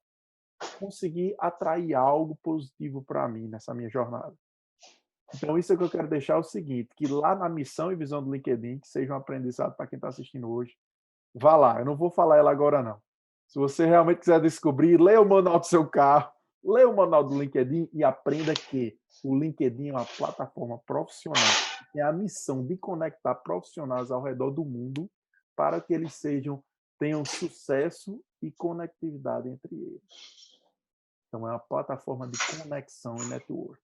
A: conseguir atrair algo positivo para mim nessa minha jornada. Então, isso é que eu quero deixar o seguinte, que lá na missão e visão do LinkedIn, que seja um aprendizado para quem está assistindo hoje, vá lá, eu não vou falar ela agora não. Se você realmente quiser descobrir, leia o manual do seu carro, leia o manual do LinkedIn e aprenda que o LinkedIn é uma plataforma profissional, que tem a missão de conectar profissionais ao redor do mundo para que eles tenham sucesso e conectividade entre eles. Então, é uma plataforma de conexão e network.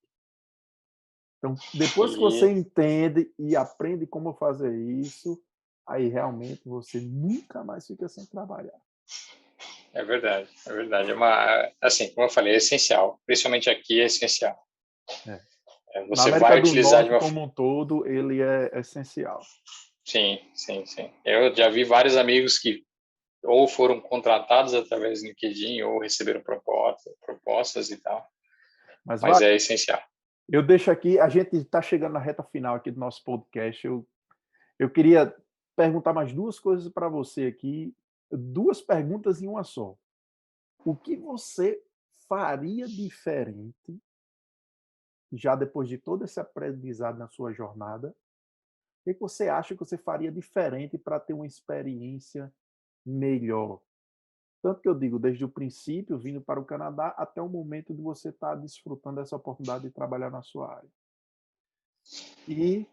A: Então, depois que você
B: E
A: entende e aprende como fazer isso, aí realmente você nunca mais fica sem trabalhar.
B: é verdade, é verdade. Assim, como eu falei, é essencial. Principalmente aqui é essencial.
A: É. Na
B: Você
A: América
B: vai
A: do
B: utilizar de
A: Norte
B: uma.
A: como um todo, ele é essencial.
B: Sim, sim, sim. Eu já vi vários amigos que ou foram contratados através do LinkedIn ou receberam propostas e tal.
A: Mas,
B: Mas
A: Wagner,
B: é essencial.
A: eu deixo aqui, a gente está chegando na reta final aqui do nosso podcast. Eu queria perguntar mais duas coisas para você aqui, duas perguntas em uma só. O que você faria diferente, já depois de todo esse aprendizado na sua jornada? O que você acha que você faria diferente para ter uma experiência melhor? Tanto que eu digo, desde o princípio, vindo para o Canadá, até o momento de você estar desfrutando dessa oportunidade de trabalhar na sua área. E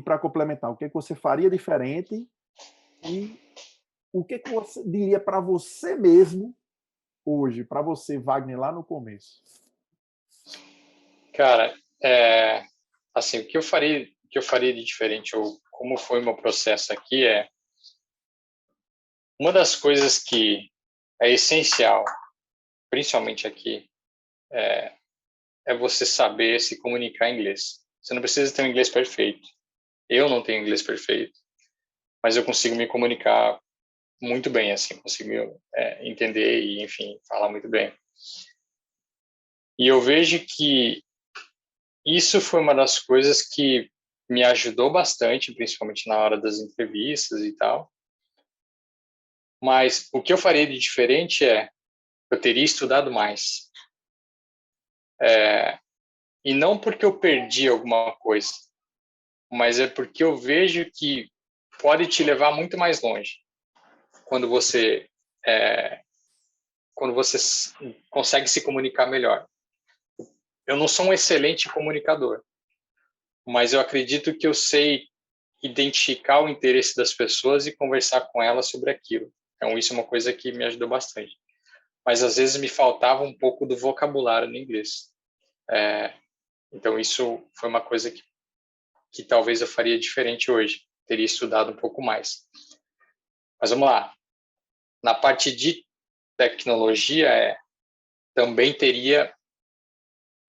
A: para complementar, o que você faria diferente e o que você diria para você mesmo hoje, para você, Wagner, lá no começo?
B: Cara, assim, o que eu faria de diferente ou como foi o meu processo aqui é uma das coisas que é essencial, principalmente aqui, é você saber se comunicar em inglês. Você não precisa ter um inglês perfeito. Eu não tenho inglês perfeito, mas eu consigo me comunicar muito bem, assim, consigo entender e, enfim, falar muito bem. E eu vejo que isso foi uma das coisas que me ajudou bastante, principalmente na hora das entrevistas e tal. Mas o que eu faria de diferente é eu teria estudado mais. E não porque eu perdi alguma coisa, mas é porque eu vejo que pode te levar muito mais longe quando você é, quando você consegue se comunicar melhor. Eu não sou um excelente comunicador, mas eu acredito que eu sei identificar o interesse das pessoas e conversar com elas sobre aquilo. Então, isso é uma coisa que me ajudou bastante. Mas, às vezes, me faltava um pouco do vocabulário no inglês. Então, isso foi uma coisa que talvez eu faria diferente hoje. Teria estudado um pouco mais. Mas, vamos lá. Na parte de tecnologia, também teria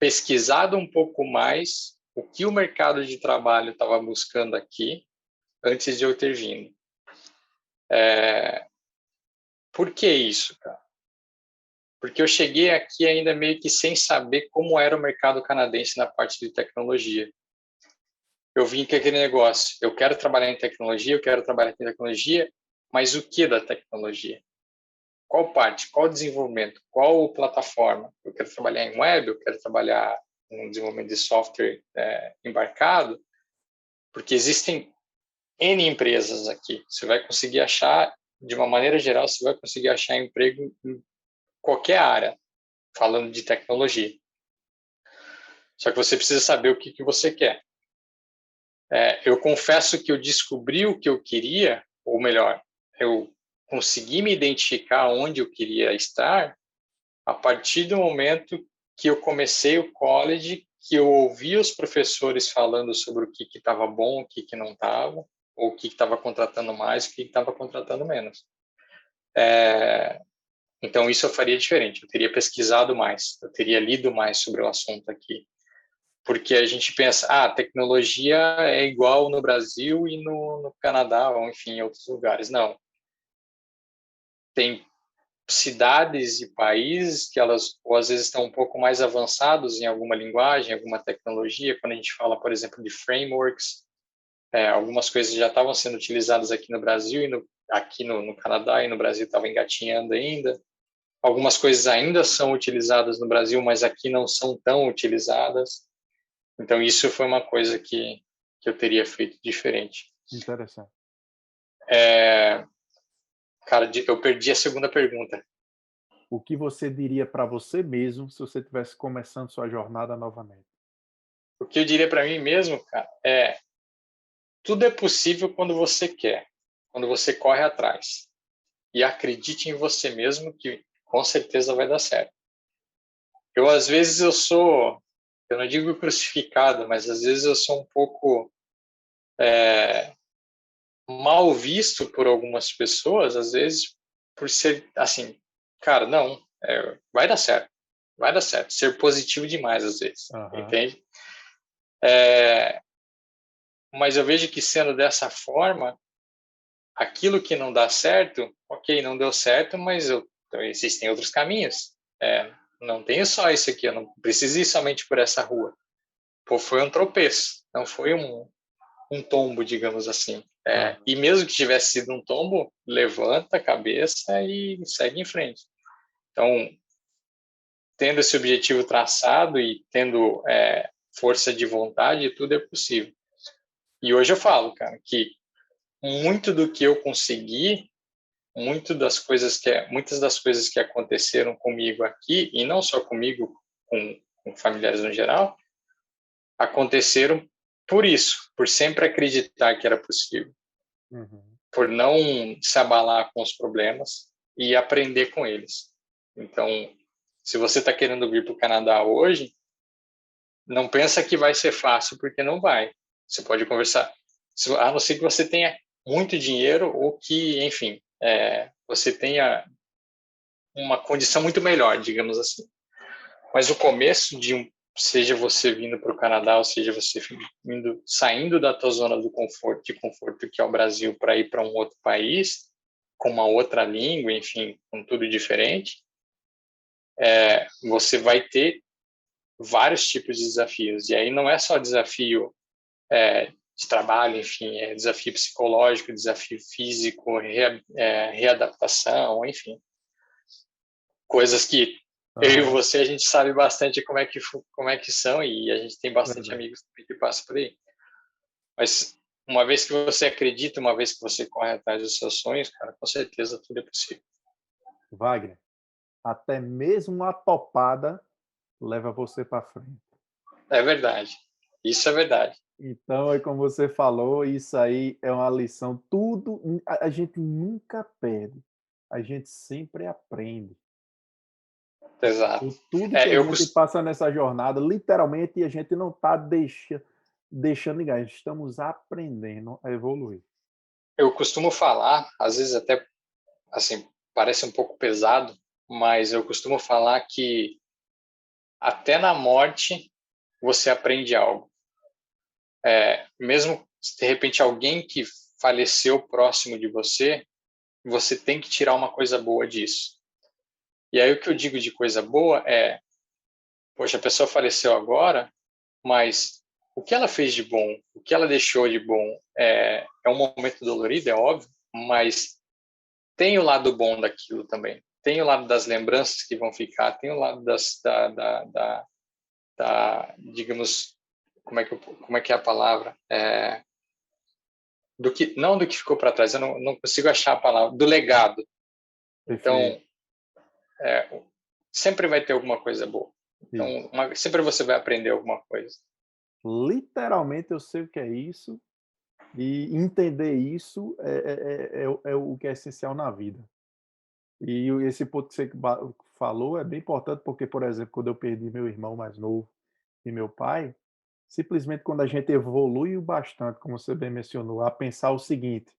B: pesquisado um pouco mais o que o mercado de trabalho estava buscando aqui antes de eu ter vindo. Por que isso, cara? Porque eu cheguei aqui ainda meio que sem saber como era o mercado canadense na parte de tecnologia. Eu vim com aquele negócio, eu quero trabalhar em tecnologia, mas o que da tecnologia? Qual parte? Qual desenvolvimento? Qual plataforma? Eu quero trabalhar em web, eu quero trabalhar no desenvolvimento de software embarcado, porque existem N empresas aqui. Você vai conseguir achar, de uma maneira geral, você vai conseguir achar emprego em qualquer área, falando de tecnologia. Só que você precisa saber o que você quer. Eu confesso que eu descobri o que eu queria, ou melhor, eu consegui me identificar onde eu queria estar a partir do momento que eu comecei o college, que eu ouvi os professores falando sobre o que estava bom, o que não estava, ou o que estava contratando mais, o que estava contratando menos. Então, isso eu faria diferente. Eu teria pesquisado mais, eu teria lido mais sobre o assunto aqui. Porque a gente pensa, a tecnologia é igual no Brasil e no Canadá, ou enfim, em outros lugares. Não. Tem cidades e países que elas, ou às vezes, estão um pouco mais avançados em alguma linguagem, alguma tecnologia. Quando a gente fala, por exemplo, de frameworks, algumas coisas já estavam sendo utilizadas aqui no Brasil e aqui no Canadá, e no Brasil estava engatinhando ainda. Algumas coisas ainda são utilizadas no Brasil, mas aqui não são tão utilizadas. Então, isso foi uma coisa que eu teria feito diferente.
A: Interessante.
B: Cara, eu perdi a segunda pergunta.
A: O que você diria para você mesmo se você estivesse começando sua jornada novamente?
B: O que eu diria para mim mesmo, cara, tudo é possível quando você quer, quando você corre atrás. E acredite em você mesmo que com certeza vai dar certo. Às vezes, eu não digo crucificado, mas às vezes eu sou um pouco mal visto por algumas pessoas, às vezes, por ser assim, cara, não, vai dar certo, vai dar certo. Ser positivo demais, às vezes, entende? Mas eu vejo que sendo dessa forma, aquilo que não dá certo, ok, não deu certo, mas existem outros caminhos. Não tenho só isso aqui, eu não preciso ir somente por essa rua. Pô, foi um tropeço, não foi um tombo, digamos assim. E mesmo que tivesse sido um tombo, levanta a cabeça e segue em frente. Então, tendo esse objetivo traçado e tendo força de vontade, tudo é possível. E hoje eu falo, cara, que muito do que eu consegui, muitas das coisas que aconteceram comigo aqui, e não só comigo, com familiares no geral, aconteceram por isso, por sempre acreditar que era possível, por não se abalar com os problemas e aprender com eles. Então, se você está querendo vir para o Canadá hoje, não pensa que vai ser fácil, porque não vai. Você pode conversar, a não ser que você tenha muito dinheiro ou que, enfim, você tenha uma condição muito melhor, digamos assim. Mas o começo seja você vindo para o Canadá, ou seja você saindo da tua zona de conforto que é o Brasil, para ir para um outro país, com uma outra língua, enfim, com tudo diferente, você vai ter vários tipos de desafios. E aí não é só desafio de trabalho, enfim, é desafio psicológico, desafio físico, readaptação, enfim. Coisas que eu e você, a gente sabe bastante como é que são, e a gente tem bastante amigos que passam por aí. Mas uma vez que você acredita, uma vez que você corre atrás dos seus sonhos, cara, com certeza tudo é possível.
A: Wagner, até mesmo a topada leva você para frente.
B: É verdade. Isso é verdade.
A: Então, é como você falou, isso aí é uma lição. Tudo, a gente nunca perde, a gente sempre aprende.
B: Exato.
A: Tudo que a gente passa nessa jornada, literalmente, a gente não está deixando ninguém, estamos aprendendo a evoluir.
B: Eu costumo falar, às vezes até assim, parece um pouco pesado, mas eu costumo falar que até na morte você aprende algo. mesmo se de repente alguém que faleceu próximo de você, você tem que tirar uma coisa boa disso. E aí o que eu digo de coisa boa poxa, a pessoa faleceu agora, mas o que ela fez de bom, o que ela deixou de bom, é um momento dolorido, é óbvio, mas tem o lado bom daquilo também. Tem o lado das lembranças que vão ficar, tem o lado digamos, como é que é a palavra? Não do que ficou para trás, eu não consigo achar a palavra, do legado.
A: Perfeito.
B: Então, sempre vai ter alguma coisa boa. Então, sempre você vai aprender alguma coisa.
A: Literalmente eu sei o que é isso, e entender isso é o que é essencial na vida. E esse ponto que você falou é bem importante, porque, por exemplo, quando eu perdi meu irmão mais novo e meu pai, simplesmente quando a gente evolui o bastante, como você bem mencionou, a pensar o seguinte: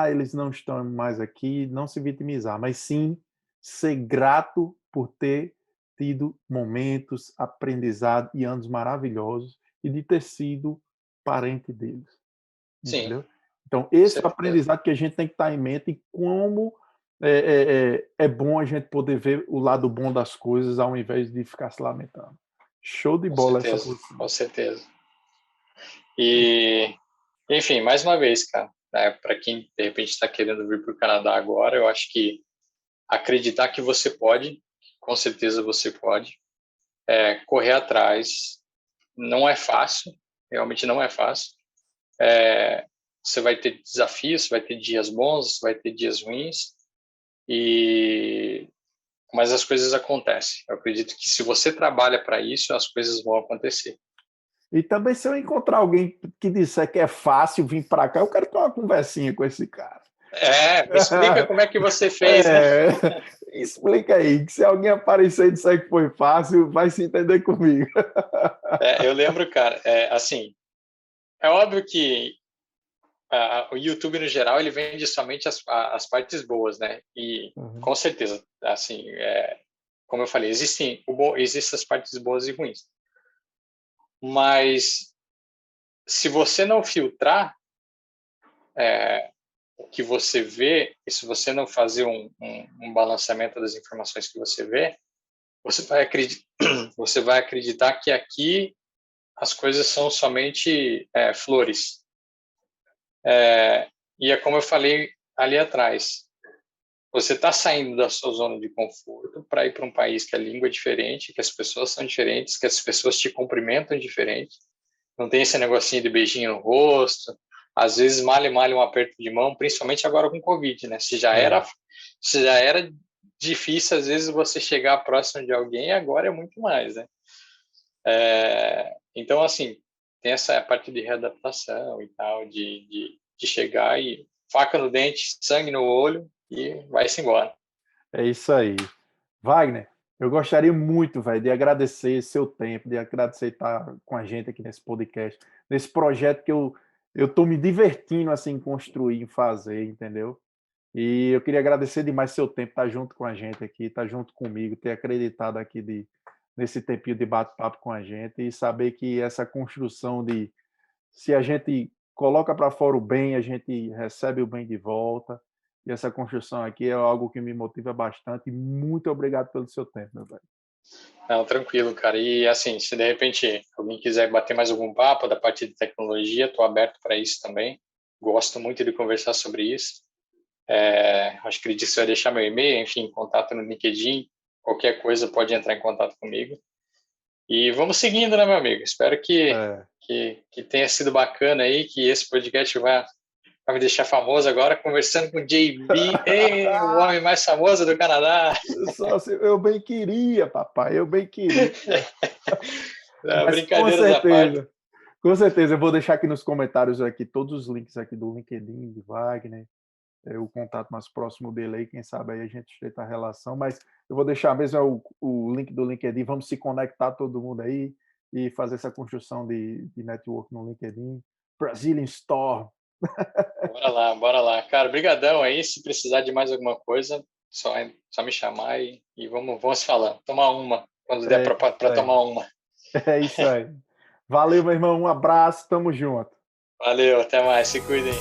A: eles não estão mais aqui, não se vitimizar, mas sim ser grato por ter tido momentos, aprendizado e anos maravilhosos e de ter sido parente deles,
B: Sim,
A: entendeu? Então,
B: com
A: esse é o
B: certeza.
A: aprendizado que a gente tem que estar em mente e como é bom a gente poder ver o lado bom das coisas ao invés de ficar se lamentando. Show de
B: Com
A: bola essa
B: certeza,
A: posição.
B: com certeza. E, enfim, mais uma vez, cara, para quem de repente está querendo vir para o Canadá agora, eu acho que acreditar que você pode, com certeza você pode, correr atrás, não é fácil, realmente não é fácil. Você vai ter desafios, você vai ter dias bons, você vai ter dias ruins, mas as coisas acontecem. Eu acredito que se você trabalha para isso, as coisas vão acontecer.
A: E também se eu encontrar alguém que disser que é fácil vir para cá, eu quero ter uma conversinha com esse cara.
B: Me explica como é que você fez, né?
A: É, explica aí, que se alguém aparecer e disser que foi fácil, vai se entender comigo.
B: Eu lembro, cara, assim, é óbvio que o YouTube no geral ele vende somente as partes boas, né? E
A: Uhum.
B: com certeza, assim, como eu falei, existem as partes boas e ruins. Mas se você não filtrar o que você vê, e se você não fazer um balanceamento das informações que você vê, você vai acreditar que aqui as coisas são somente flores. E é como eu falei ali atrás, você está saindo da sua zona de conforto para ir para um país que a língua é diferente, que as pessoas são diferentes, que as pessoas te cumprimentam diferente. Não tem esse negocinho de beijinho no rosto. Às vezes, mal e mal um aperto de mão, principalmente agora com Covid, né? Se já era difícil, às vezes, você chegar próximo de alguém, agora é muito mais, né? Então, assim, tem essa parte de readaptação e tal, de chegar e faca no dente, sangue no olho e vai-se embora.
A: É isso aí. Wagner, eu gostaria muito, velho, de agradecer seu tempo, de agradecer estar com a gente aqui nesse podcast, nesse projeto que eu tô me divertindo assim em construir, em fazer, entendeu? E eu queria agradecer demais seu tempo, estar junto com a gente aqui, estar junto comigo, ter acreditado aqui nesse tempinho de bate-papo com a gente e saber que essa construção de se a gente coloca para fora o bem, a gente recebe o bem de volta. E essa construção aqui é algo que me motiva bastante. Muito obrigado pelo seu tempo, meu velho.
B: Não, tranquilo, cara. E assim, se de repente alguém quiser bater mais algum papo da parte de tecnologia, estou aberto para isso também. Gosto muito de conversar sobre isso. Acho que você vai deixar meu e-mail, enfim, contato no LinkedIn. Qualquer coisa pode entrar em contato comigo. E vamos seguindo, né, meu amigo? Espero
A: É,
B: que tenha sido bacana aí, que esse podcast vai me deixar famoso agora, conversando com o JB, o homem mais famoso do Canadá.
A: eu bem queria, papai, eu bem queria. Mas
B: Brincadeiras à parte.
A: com certeza, eu vou deixar aqui nos comentários aqui todos os links aqui do LinkedIn, de Wagner, o contato mais próximo dele aí, quem sabe aí a gente estreita a relação, mas eu vou deixar mesmo o link do LinkedIn, vamos se conectar todo mundo aí e fazer essa construção de network no LinkedIn. Brazilian Store.
B: Bora lá. Cara, brigadão aí, se precisar de mais alguma coisa, só me chamar e vamos falando. Tomar uma, quando der
A: É isso
B: para tomar
A: aí.
B: uma.
A: É isso aí. Valeu, meu irmão. Um abraço. Tamo junto.
B: Valeu, até mais, se cuidem.